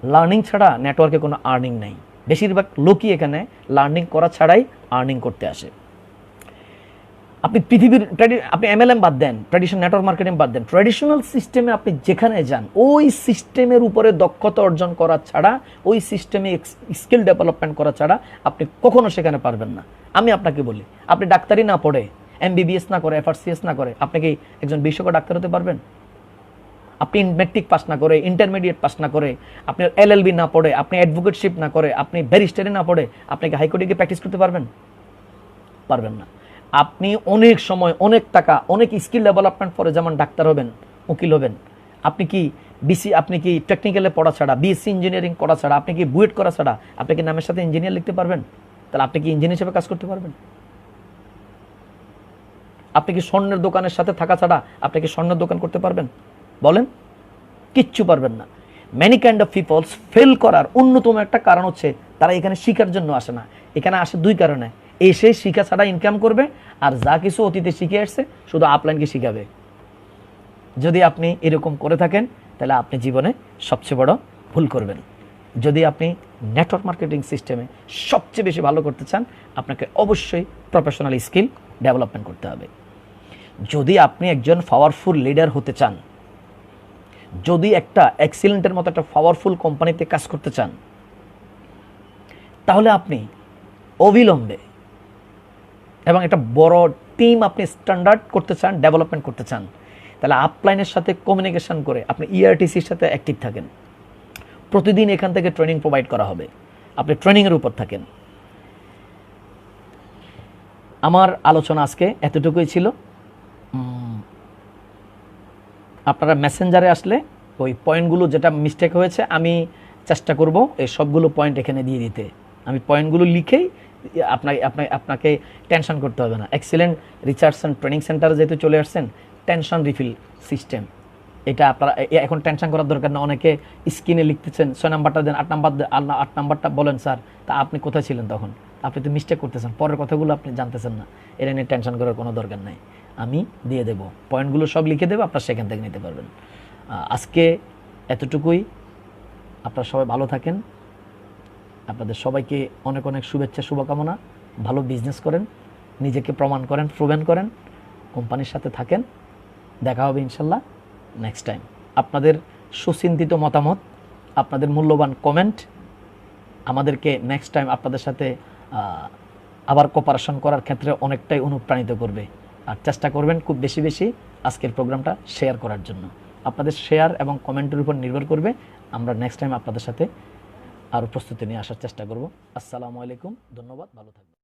লার্নিং ছাড়া নেটওয়ার্কে কোনো আর্নিং নেই। বেশিরভাগ লোকই এখানে লার্নিং করা ছাড়াই আর্নিং করতে আসে। আপনি পৃথিবীর আপনি MLM বাদ দেন, ট্র্যাডিশনাল নেটওয়ার্ক মার্কেটিং বাদ দেন, ট্র্যাডিশনাল সিস্টেমে আপনি যেখানে যান ওই সিস্টেমের উপরে দক্ষতা অর্জন করা ছাড়া, ওই সিস্টেমে স্কিল ডেভেলপমেন্ট করা ছাড়া আপনি কখনো সেখানে পারবেন না। আমি আপনাকে বলি, আপনি ডাক্তারি না পড়ে, MBBS না করে, FRCS না করে আপনি কি একজন বিশেষজ্ঞ ডাক্তার হতে পারবেন? আপনি মেট্রিক পাস না করে, ইন্টারমিডিয়েট পাস না করে, আপনি LLB না পড়ে, আপনি অ্যাডভোকেটশিপ না করে, আপনি ব্যারিস্টারি না পড়ে আপনি কি হাইকোর্টে গিয়ে প্র্যাকটিস করতে পারবেন? পারবেন না। আপনি অনেক সময়, অনেক টাকা, অনেক স্কিল ডেভেলপমেন্ট পরে যেমন ডাক্তার হবেন, উকিল হবেন, আপনি কি টেকনিক্যালে পড়া ছাড়া, BSc ইঞ্জিনিয়ারিং করা ছাড়া, আপনি কি বুয়েট করা ছাড়া আপনি কি নামের সাথে ইঞ্জিনিয়ার লিখতে পারবেন? তাহলে আপনি কি ইঞ্জিনিয়ার হিসেবে কাজ করতে পারবেন? আপনি কি স্বর্ণের দোকানের সাথে থাকা ছাড়া আপনি কি স্বর্ণের দোকান করতে পারবেন? বলেন, কিচ্ছু পারবেন না। Many kind of peoples fail করার অন্যতম একটা কারণ হচ্ছে তারা এখানে শিখার জন্য আসে না। এখানে আসে দুই কারণে, এসে শিখা ছাড়া ইনকাম করবে, আর যা কিছু অতীতে শিখে আসছে শুধু আপলাইনকে শিখাবে। যদি আপনি এরকম করে থাকেন তাহলে আপনি জীবনে সবচেয়ে বড় ভুল করবেন। যদি আপনি নেটওয়ার্ক মার্কেটিং সিস্টেমে সবচেয়ে বেশি ভালো করতে চান, আপনাকে অবশ্যই প্রফেশনাল স্কিল ডেভেলপমেন্ট করতে হবে। যদি আপনি একজন পাওয়ারফুল লিডার হতে চান, যদি একটা এক্সিলেন্টের মতো একটা পাওয়ারফুল কোম্পানিতে কাজ করতে চান, তাহলে আপনি অবিলম্বে এবং একটা বড় টিম আপনি স্ট্যান্ডার্ড করতে চান, ডেভেলপমেন্ট করতে চান, তাহলে আপলাইনের সাথে কমিউনিকেশন করে আপনি ERTCর সাথে অ্যাক্টিভ থাকেন। প্রতিদিন এখান থেকে ট্রেনিং প্রোভাইড করা হবে, আপনি ট্রেনিংয়ের উপর থাকেন। আমার আলোচনা আজকে এতটুকুই ছিল। আপনারা মেসেঞ্জারে আসলে ওই পয়েন্টগুলো যেটা মিস্টেক হয়েছে আমি চেষ্টা করব এই সবগুলো পয়েন্ট এখানে দিয়ে দিতে। আমি পয়েন্টগুলো লিখেই আপনাকে টেনশন করতে হবে না। এক্সিলেন্ট রিসার্চ অ্যান্ড ট্রেনিং সেন্টারে যেহেতু চলে আসছেন, টেনশন রিফিল সিস্টেম এটা আপনারা এখন টেনশন করার দরকার না। অনেকে স্ক্রিনে লিখতেছেন 6 নাম্বারটা দেন, 8 নাম্বার 8 নাম্বারটা বলেন স্যার, তা আপনি কোথায় ছিলেন তখন? আপনি তো মিস্টেক করতেছেন, পরের কথাগুলো আপনি জানতেছেন না। এটা নিয়ে টেনশন করার কোনো দরকার নাই। আমি দিয়ে দেব পয়েন্টগুলো, সব লিখে দেবো, আপনারা সেখান থেকে নিতে পারবেন। আজকে এতটুকুই। আপনারা সবাই ভালো থাকেন। আপনাদের সবাইকে অনেক অনেক শুভেচ্ছা, শুভকামনা। ভালো বিজনেস করেন, নিজেকে প্রমাণ করেন, প্রুভেন করেন, কোম্পানির সাথে থাকেন। দেখা হবে ইনশাল্লাহ নেক্সট টাইম। আপনাদের সুচিন্তিত মতামত, আপনাদের মূল্যবান কমেন্ট আমাদেরকে নেক্সট টাইম আপনাদের সাথে আবার কোঅপারেশন করার ক্ষেত্রে অনেকটাই অনুপ্রাণিত করবে। আর চেষ্টা করবেন খুব বেশি বেশি আজকের প্রোগ্রামটা শেয়ার করার জন্য। আপনাদের শেয়ার এবং কমেন্টের উপর নির্ভর করবে আমরা নেক্সট টাইম আপনাদের সাথে আরও প্রস্তুতি নিয়ে আসার চেষ্টা করব। আসসালামু আলাইকুম, ধন্যবাদ, ভালো থাকবেন।